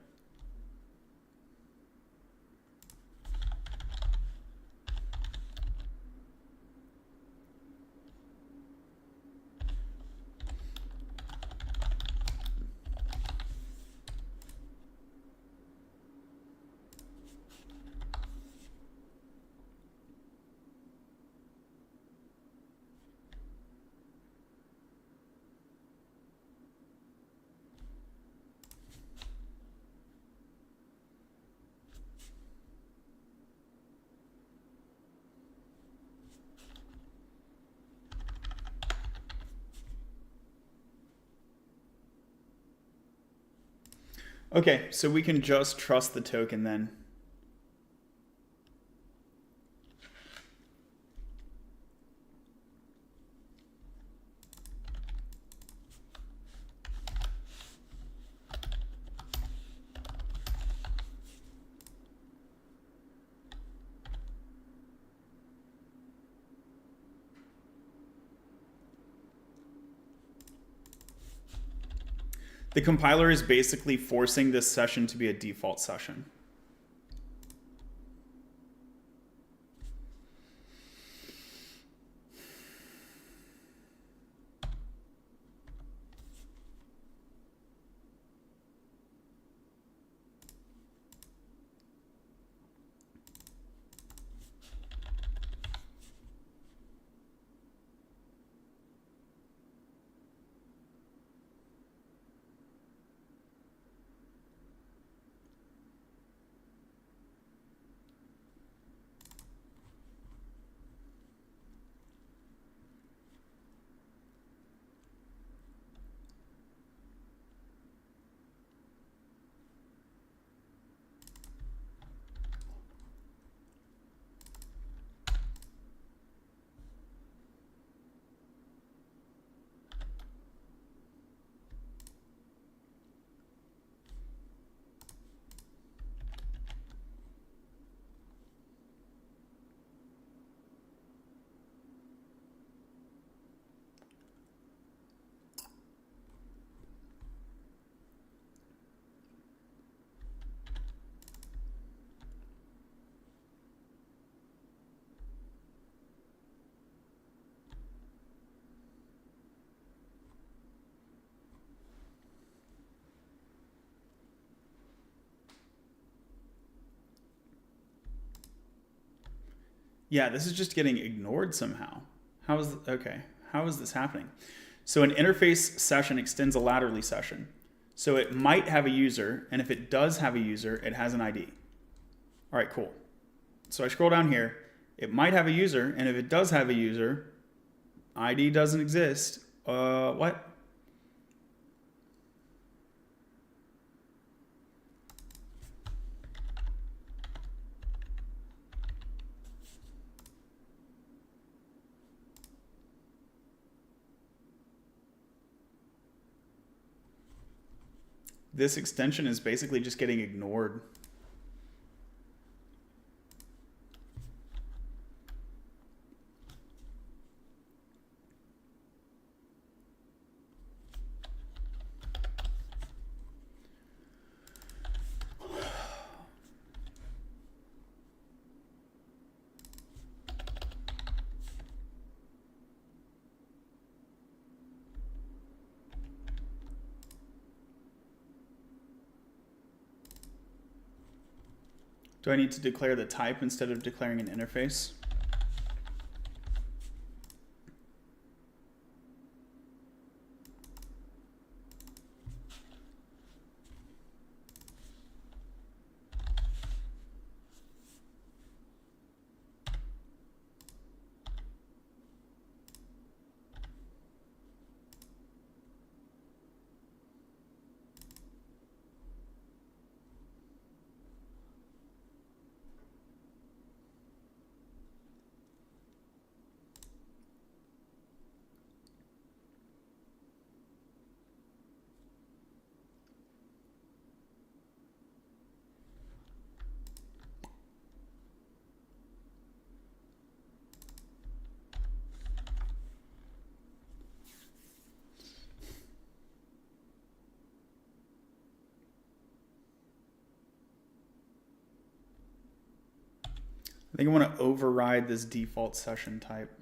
Speaker 1: Okay, so we can just trust the token then. The compiler is basically forcing this session to be a default session. Yeah, this is just getting ignored somehow. How is this happening? So an interface session extends a latterly session. So it might have a user, and if it does have a user, it has an ID. All right, cool. So I scroll down here. It might have a user, and if it does have a user, ID doesn't exist. What? This extension is basically just getting ignored. Do I need to declare the type instead of declaring an interface? I think I want to override this default session type.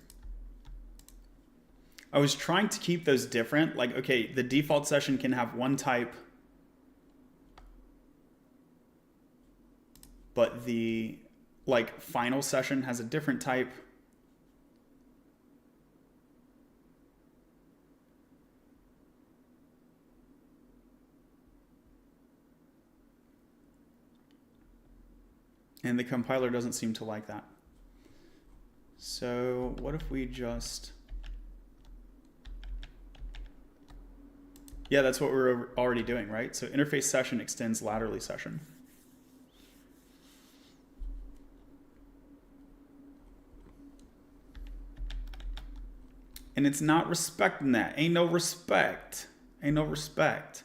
Speaker 1: I was trying to keep those different. Like, okay, the default session can have one type, but the like final session has a different type. And the compiler doesn't seem to like that. So what if we just... Yeah, that's what we're already doing, right? So interface session extends laterally session. And it's not respecting that. Ain't no respect. Ain't no respect.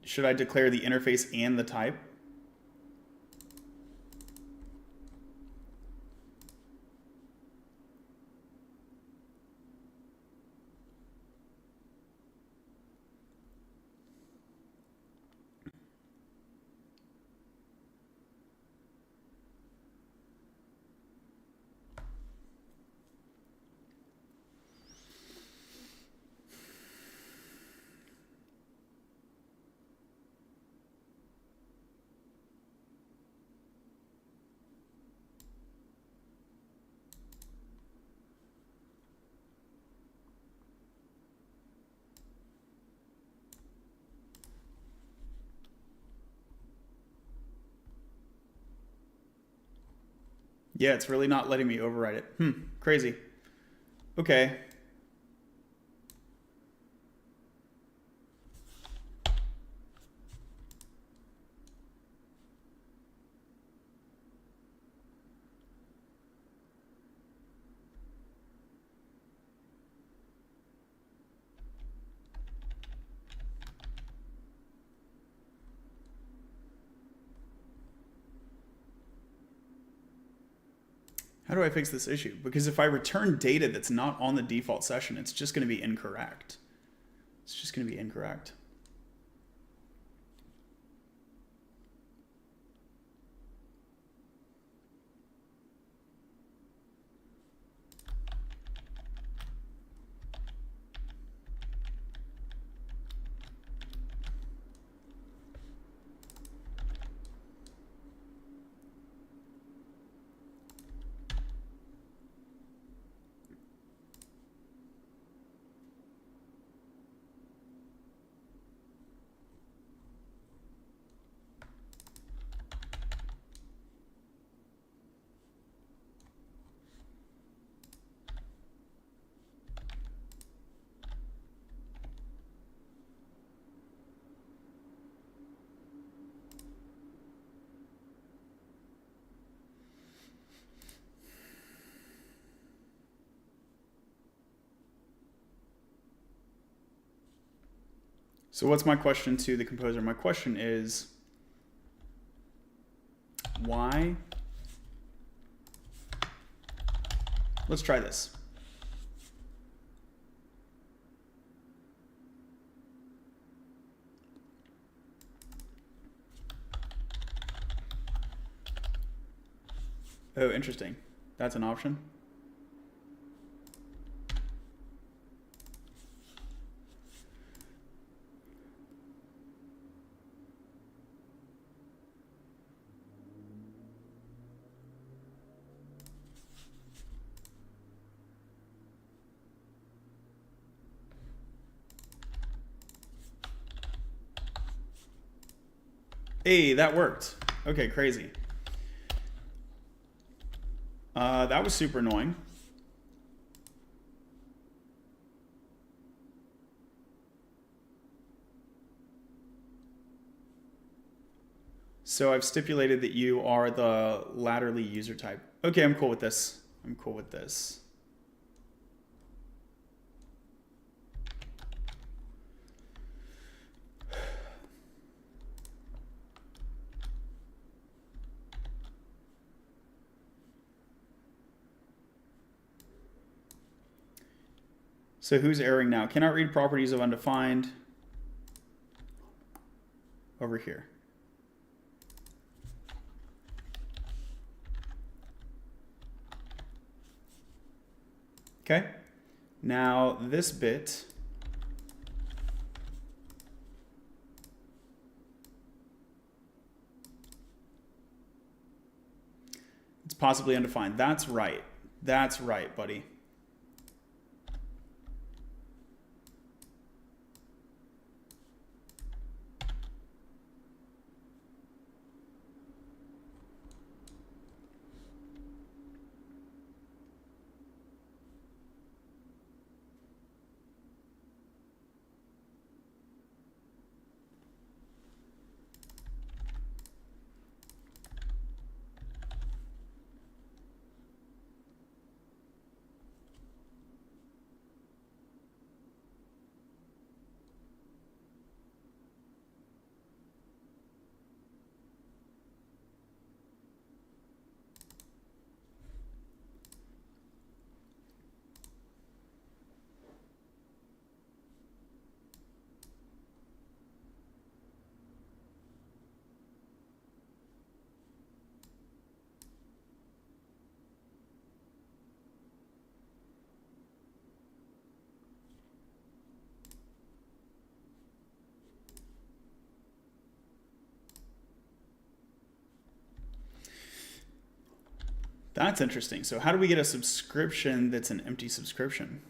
Speaker 1: Should I declare the interface and the type? Yeah, it's really not letting me override it. Crazy. Okay. How do I fix this issue? Because if I return data that's not on the default session, it's just going to be incorrect. It's just going to be incorrect. So what's my question to the composer? My question is, why? Let's try this. Oh, interesting. That's an option. Hey, that worked. Okay, crazy. That was super annoying. So I've stipulated that you are the latterly user type. Okay, I'm cool with this. I'm cool with this. So who's erroring now? Cannot read properties of undefined. Over here. Okay. Now this bit it's possibly undefined. That's right. That's right, buddy. That's interesting. So how do we get a subscription that's an empty subscription?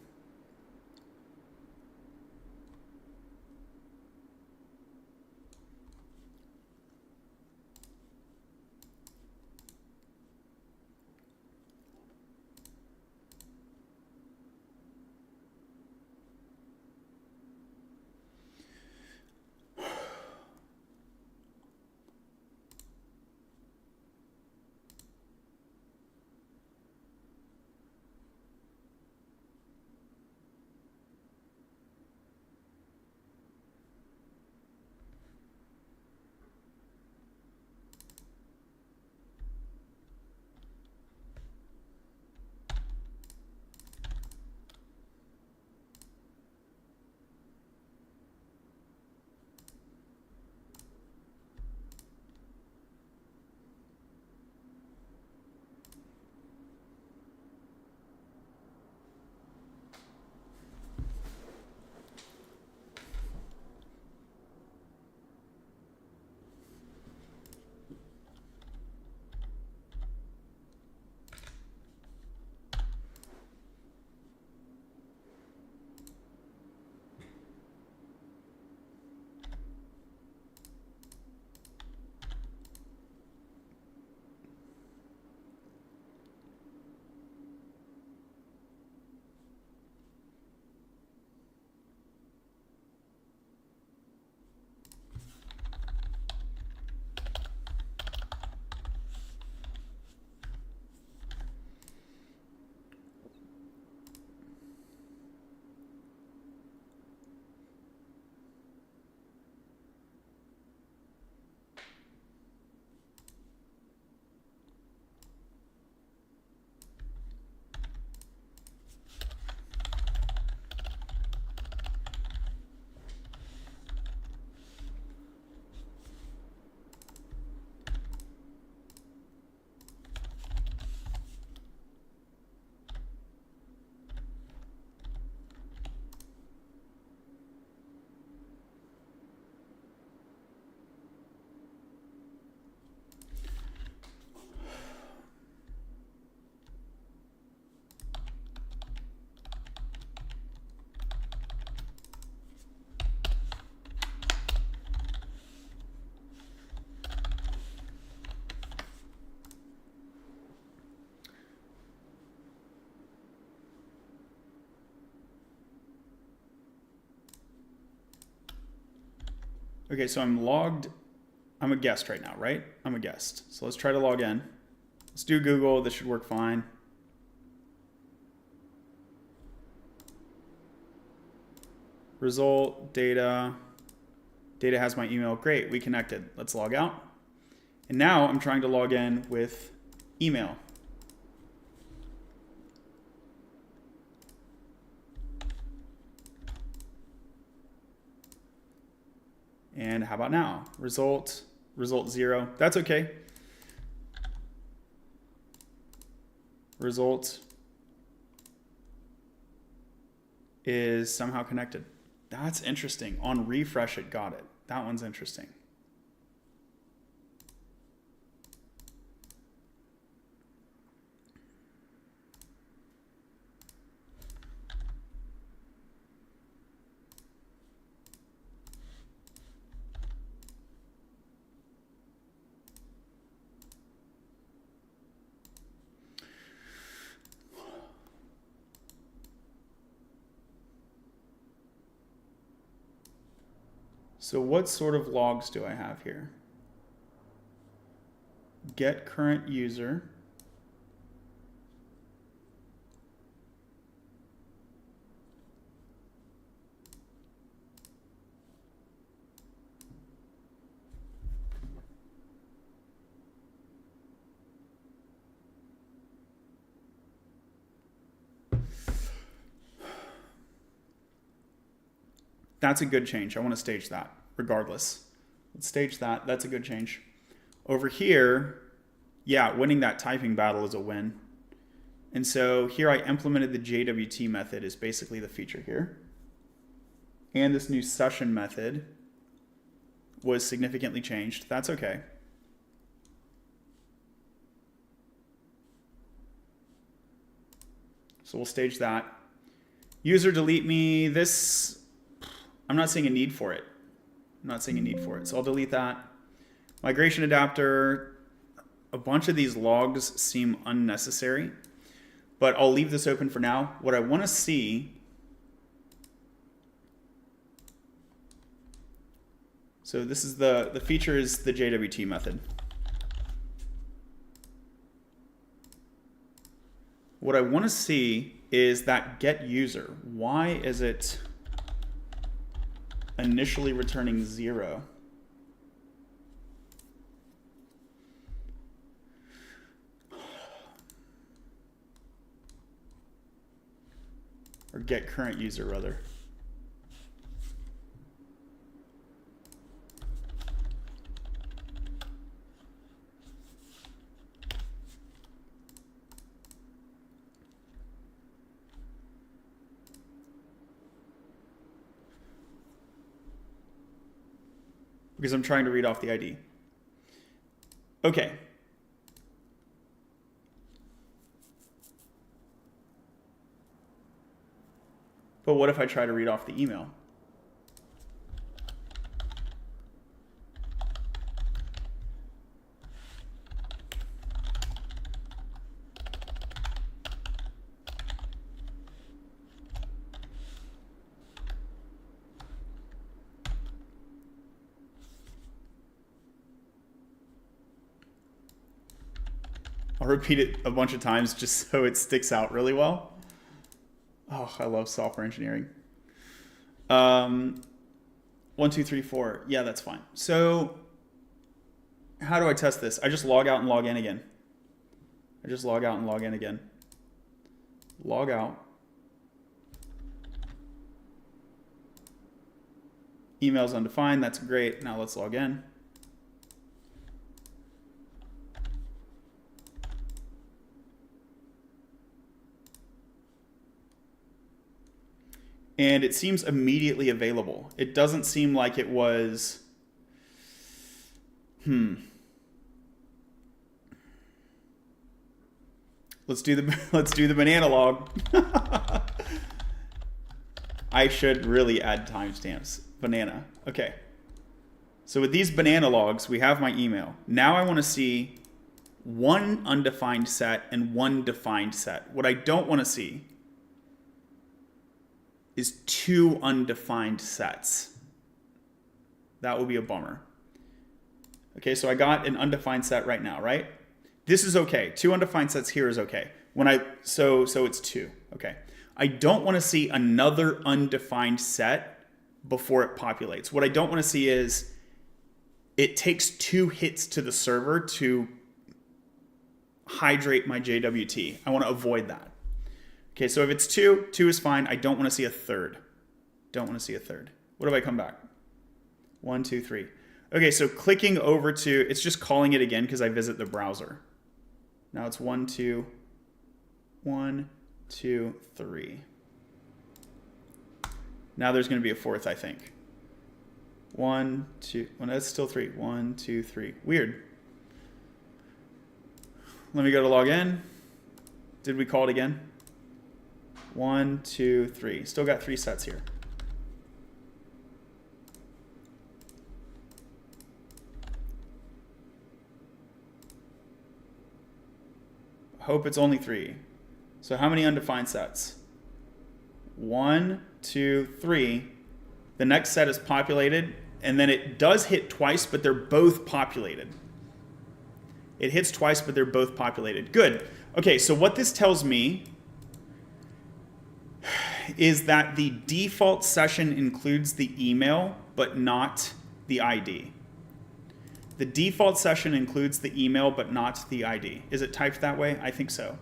Speaker 1: Okay, so I'm logged. I'm a guest right now, right? I'm a guest. So let's try to log in. Let's do Google. This should work fine. Result, data. Data has my email. Great, we connected. Let's log out. And now I'm trying to log in with email. And how about now? Result 0. That's okay. Result is somehow connected. That's interesting. On refresh, it got it. That one's interesting. So what sort of logs do I have here? Get current user. That's a good change. I want to stage that regardless. Let's stage that. That's a good change. Over here, yeah, winning that typing battle is a win. And so here I implemented the JWT method is basically the feature here. And this new session method was significantly changed. That's okay. So we'll stage that. User delete me. This, I'm not seeing a need for it. I'm not seeing a need for it. So I'll delete that. Migration adapter. A bunch of these logs seem unnecessary, but I'll leave this open for now. What I want to see, so this is the feature is the JWT method. What I want to see is that get user. Why is it initially returning 0? Or get current user rather. Because I'm trying to read off the ID. Okay. But what if I try to read off the email? I'll repeat it a bunch of times just so it sticks out really well. Oh, I love software engineering. 1, 2, 3, 4. Yeah, that's fine. So how do I test this? I just log out and log in again. I just log out and log in again. Log out. Email's undefined. That's great. Now let's log in. And it seems immediately available. It doesn't seem like it was, Let's do the banana log. I should really add timestamps. Banana. Okay. So with these banana logs, we have my email. Now I want to see one undefined set and one defined set. What I don't want to see is 2 undefined sets. That would be a bummer. Okay, so I got an undefined set right now, right? This is okay. 2 undefined sets here is okay. So it's 2. Okay. I don't want to see another undefined set before it populates. What I don't want to see is it takes 2 hits to the server to hydrate my JWT. I want to avoid that. Okay, so if it's 2, 2 is fine. I don't want to see a third. Don't want to see a third. What if I come back? 1, 2, 3. Okay, so clicking over to, it's just calling it again because I visit the browser. Now it's 1, 2, 1, 2, 3. Now there's going to be a fourth, I think. 1, 2, well, that's still 3. 1, 2, 3. Weird. Let me go to log in. Did we call it again? 1, 2, 3. Still got 3 sets here. Hope it's only 3. So how many undefined sets? 1, 2, 3. The next set is populated, and then it does hit twice, but they're both populated. It hits twice, but they're both populated. Good. Okay, so what this tells me is that the default session includes the email, but not the ID. The default session includes the email, but not the ID. Is it typed that way? I think so.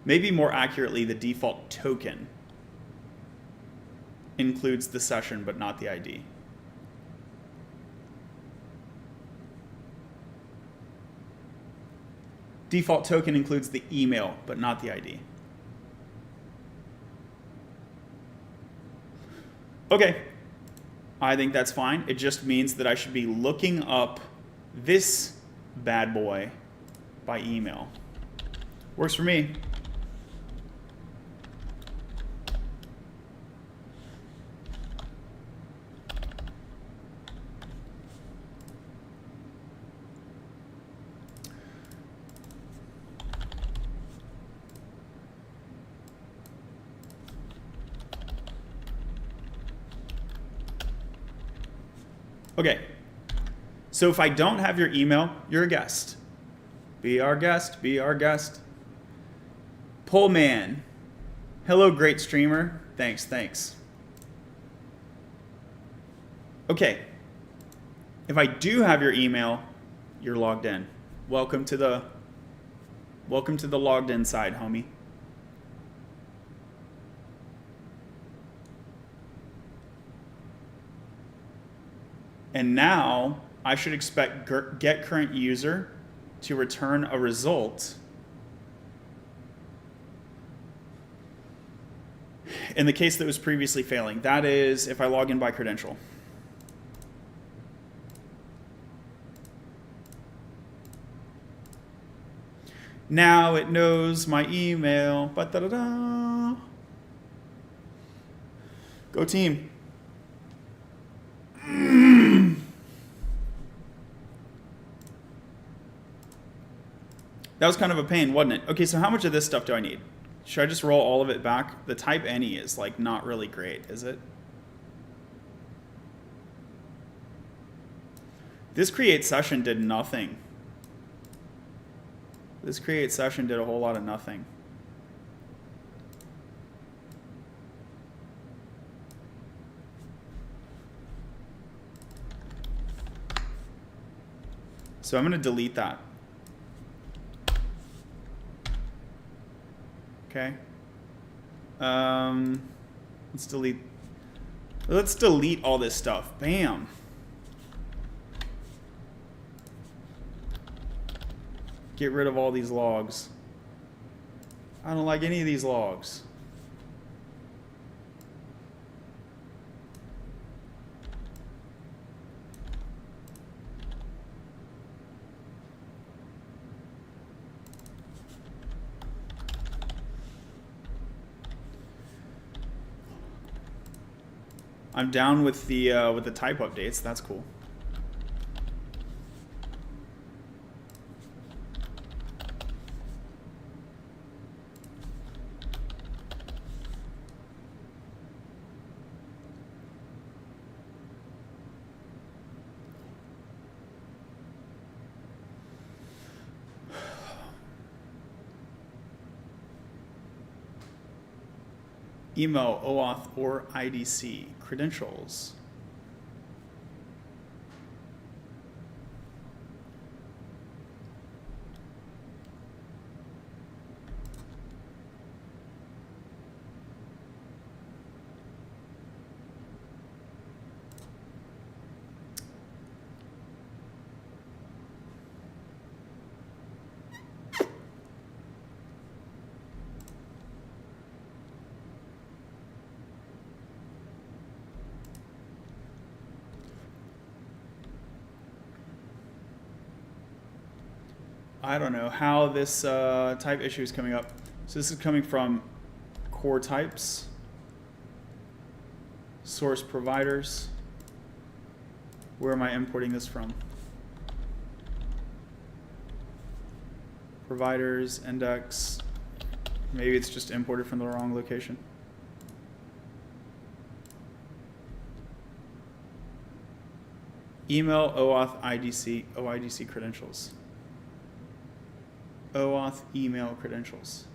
Speaker 1: Maybe more accurately, the default token includes the session, but not the ID. Default token includes the email, but not the ID. Okay, I think that's fine. It just means that I should be looking up this bad boy by email. Works for me. Okay, so if I don't have your email, you're a guest. Be our guest, be our guest. Pullman, hello great streamer. Thanks, thanks. Okay, if I do have your email, you're logged in. Welcome to the logged in side, homie. And now I should expect get current user to return a result in the case that was previously failing. That is if I log in by credential. Now it knows my email. Ba-da-da-da. Go team. That was kind of a pain, wasn't it? Okay, so how much of this stuff do I need? Should I just roll all of it back? The type any is like not really great, is it? This create session did nothing. This create session did a whole lot of nothing. So I'm going to delete that. Okay. Let's delete all this stuff. Bam. Get rid of all these logs. I don't like any of these logs. I'm down with the type updates. That's cool. email, OAuth, or IDC credentials. I don't know how this type issue is coming up. So this is coming from core types, source providers. Where am I importing this from? Providers, index. Maybe it's just imported from the wrong location. Email, OAuth, IDC, OIDC credentials. OAuth email credentials.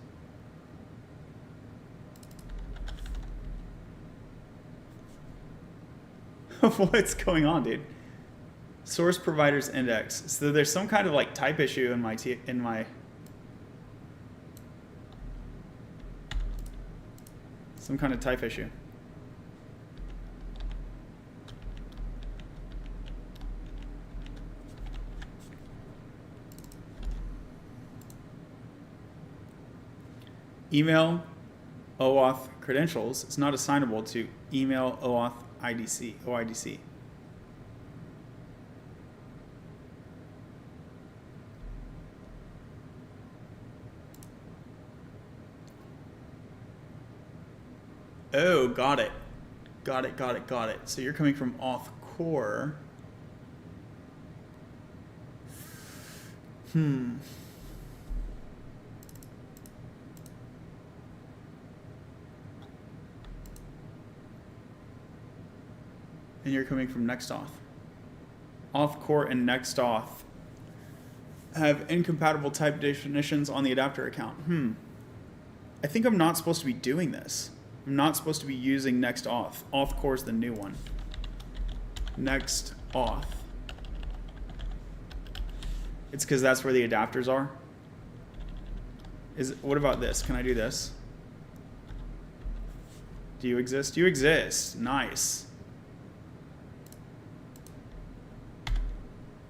Speaker 1: What's going on, dude? Source providers index. So there's some kind of like type issue in my some kind of type issue. Email, OAuth credentials is not assignable to email, OAuth, IDC, OIDC. Oh, got it. Got it, got it, got it. So you're coming from auth core. And you're coming from next auth. Auth core and next auth have incompatible type definitions on the adapter account. I think I'm not supposed to be doing this. I'm not supposed to be using next auth. Auth core is the new one. Next auth. It's because that's where the adapters are. What about this? Can I do this? Do you exist? You exist. Nice.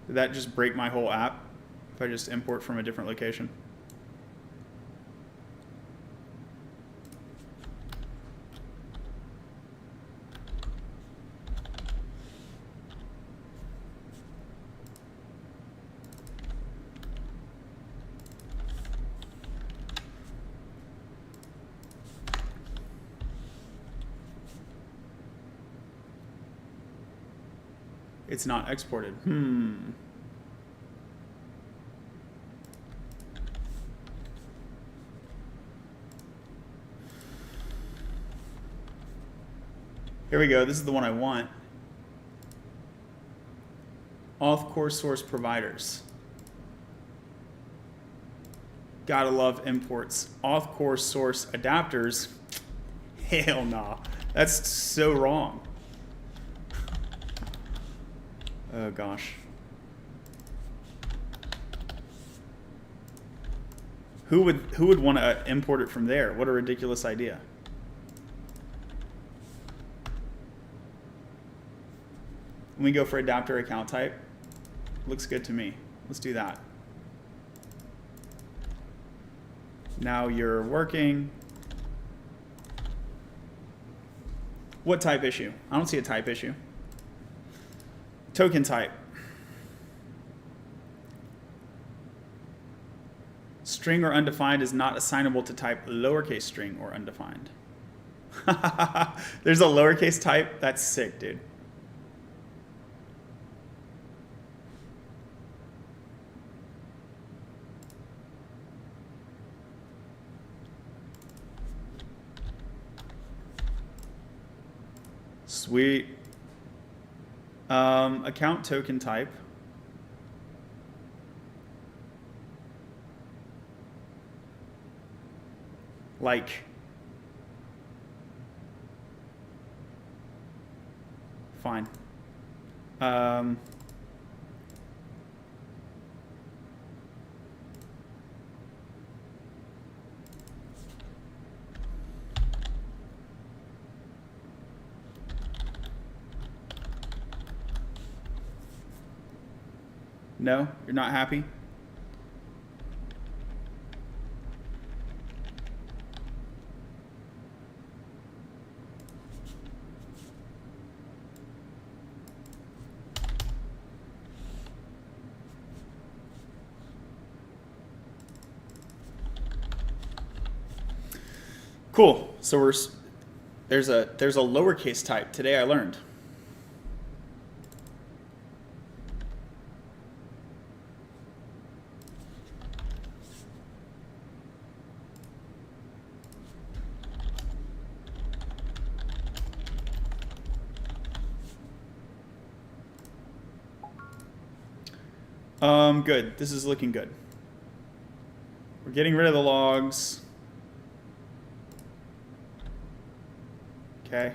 Speaker 1: Did that just break my whole app if I just import from a different location? It's not exported. Here we go. This is the one I want. Auth core source providers. Gotta love imports. Auth core source adapters. Hell nah. That's so wrong. Oh gosh. Who would want to import it from there? What a ridiculous idea. When we go for adapter account type, looks good to me. Let's do that. Now you're working. What type issue? I don't see a type issue. Token type. String or undefined is not assignable to type lowercase string or undefined. There's a lowercase type? That's sick, dude. Sweet. Account token type. Like fine. No, you're not happy? Cool. So there's a lowercase type. Today I learned. Good. This is looking good. We're getting rid of the logs. Okay.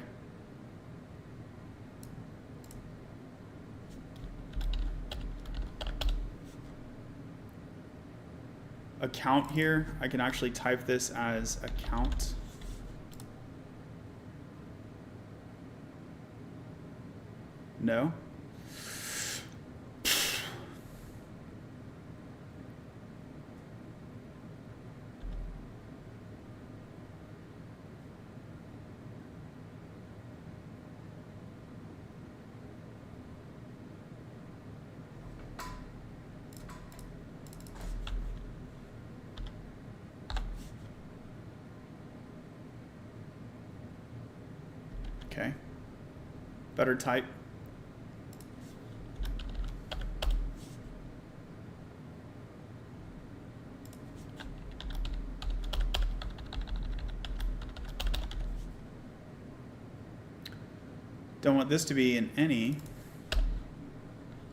Speaker 1: Account here, I can actually type this as account. No. Okay. Better type. Don't want this to be an any.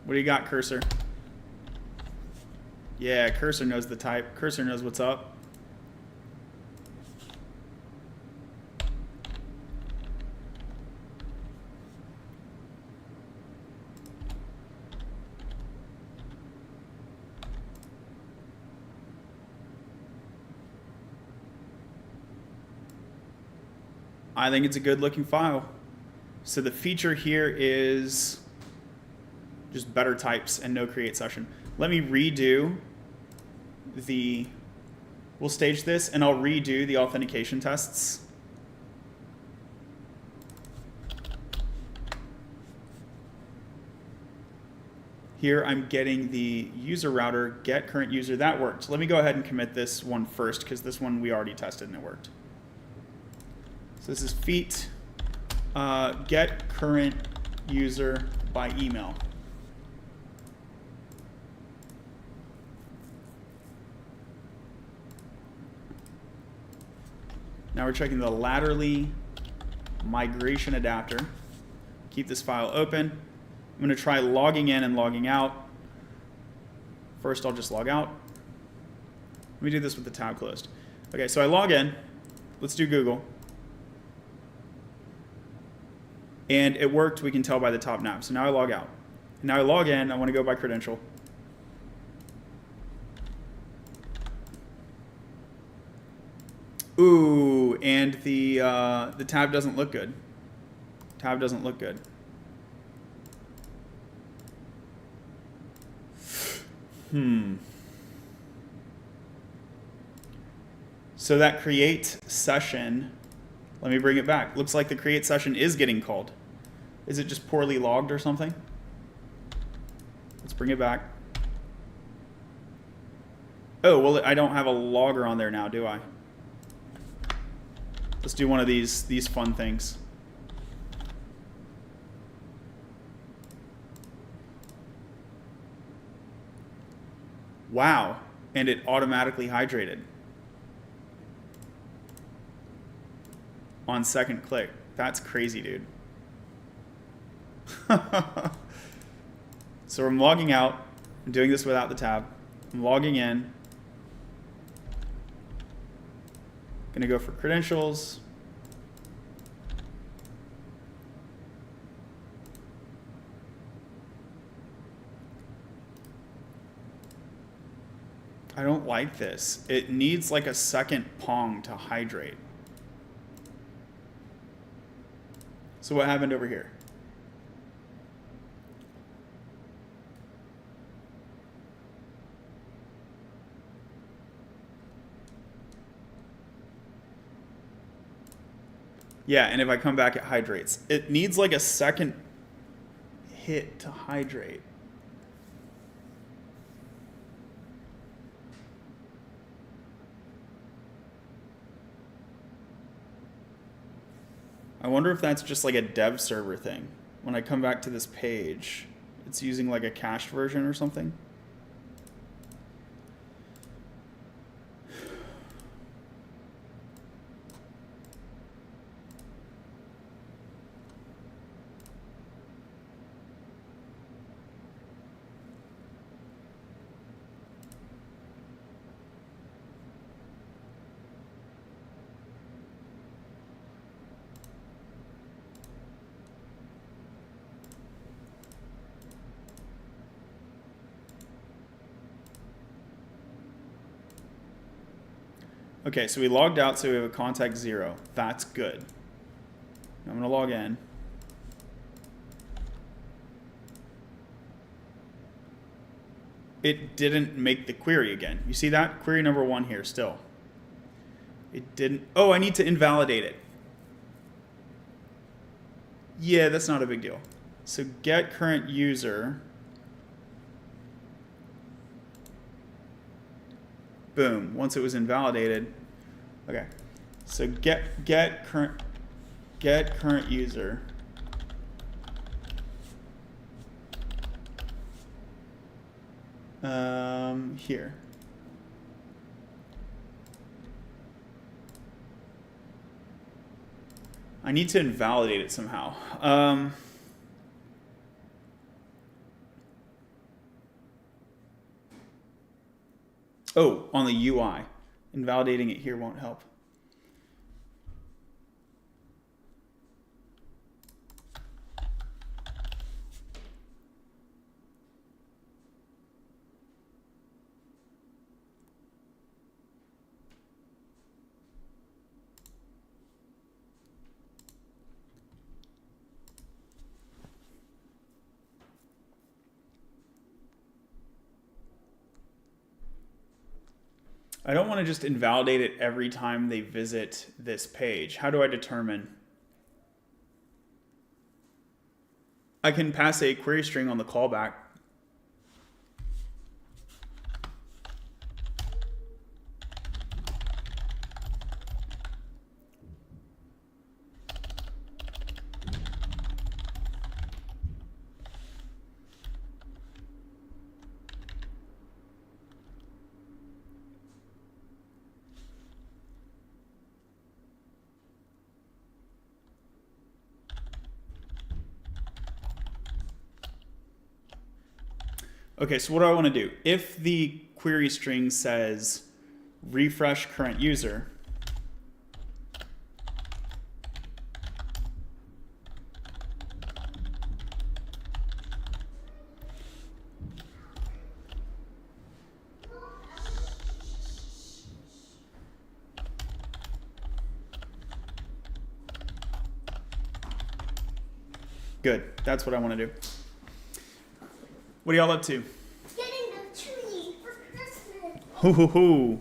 Speaker 1: What do you got, Cursor? Yeah, Cursor knows the type. Cursor knows what's up. I think it's a good looking file. So the feature here is just better types and no create session. Let me redo the, we'll stage this and I'll redo the authentication tests. Here I'm getting the user router, get current user, that worked. Let me go ahead and commit this one first because this one we already tested and it worked. So this is feat get current user by email. Now we're checking the laterally migration adapter. Keep this file open. I'm going to try logging in and logging out. First, I'll just log out. Let me do this with the tab closed. Okay, so I log in. Let's do Google. And it worked, we can tell by the top nav. So now I log out. Now I log in, I want to go by credential. Ooh, and the tab doesn't look good. Tab doesn't look good. So that create session, let me bring it back. Looks like the create session is getting called. Is it just poorly logged or something? Let's bring it back. Oh, well, I don't have a logger on there now, do I? Let's do one of these fun things. Wow, and it automatically hydrated on second click. That's crazy, dude. So I'm logging out. I'm doing this without the tab. I'm logging in. Gonna go for credentials. I don't like this. It needs like a second pong to hydrate. So what happened over here? Yeah, and if I come back, it hydrates. It needs like a second hit to hydrate. I wonder if that's just like a dev server thing. When I come back to this page, it's using like a cached version or something. Okay, so we logged out, so we have a contact 0. That's good. I'm going to log in. It didn't make the query again. You see that? Query number 1 here still. It didn't. Oh, I need to invalidate it. Yeah, that's not a big deal. So get current user. Boom. Once it was invalidated. Okay. So get current user. Here. I need to invalidate it somehow. Oh, on the UI. Invalidating it here won't help. I don't want to just invalidate it every time they visit this page. How do I determine? I can pass a query string on the callback. Okay, so what do I want to do? If the query string says refresh current user, good, that's what I want to do. What are y'all up to?
Speaker 2: Getting the tree for Christmas.
Speaker 1: Hoo hoo hoo.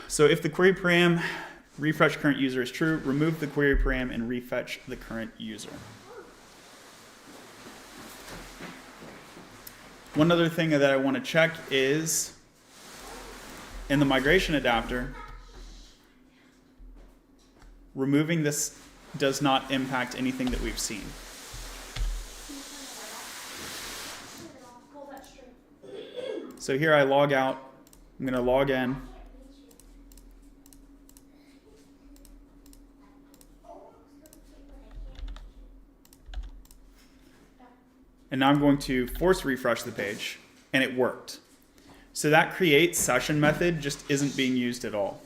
Speaker 1: So if the query param refresh current user is true, remove the query param and refetch the current user. One other thing that I want to check is in the migration adapter, removing this does not impact anything that we've seen. So here I log out. I'm going to log in. And now I'm going to force refresh the page, and it worked. So that create session method just isn't being used at all.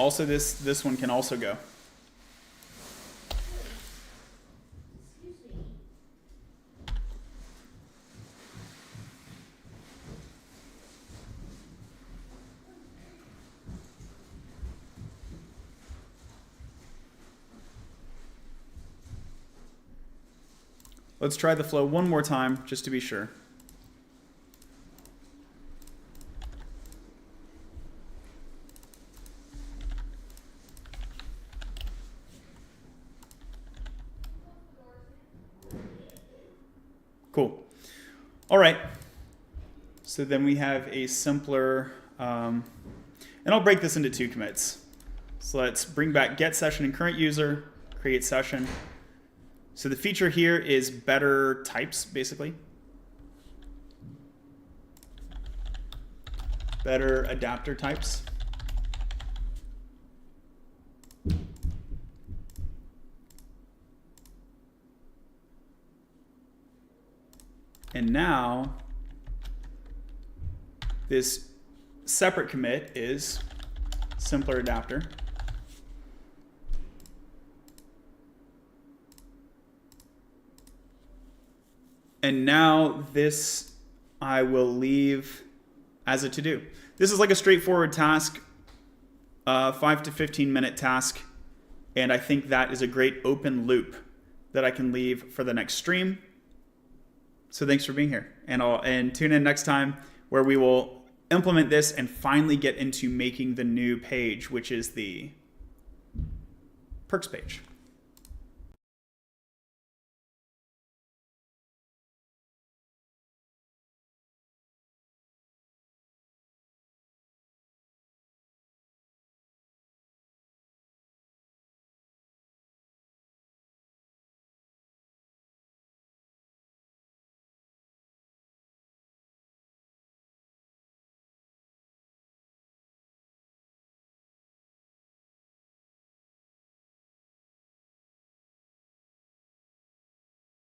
Speaker 1: Also, this one can also go. Let's try the flow one more time, just to be sure. Cool. All right. So then we have a simpler, and I'll break this into 2 commits. So let's bring back get session and current user, create session. So the feature here is better types, basically. Better adapter types. And now this separate commit is simpler adapter. And now this I will leave as a to-do. This is like a straightforward task, 5 to 15 minute task. And I think that is a great open loop that I can leave for the next stream. So thanks for being here. And tune in next time where we will implement this and finally get into making the new page, which is the perks page.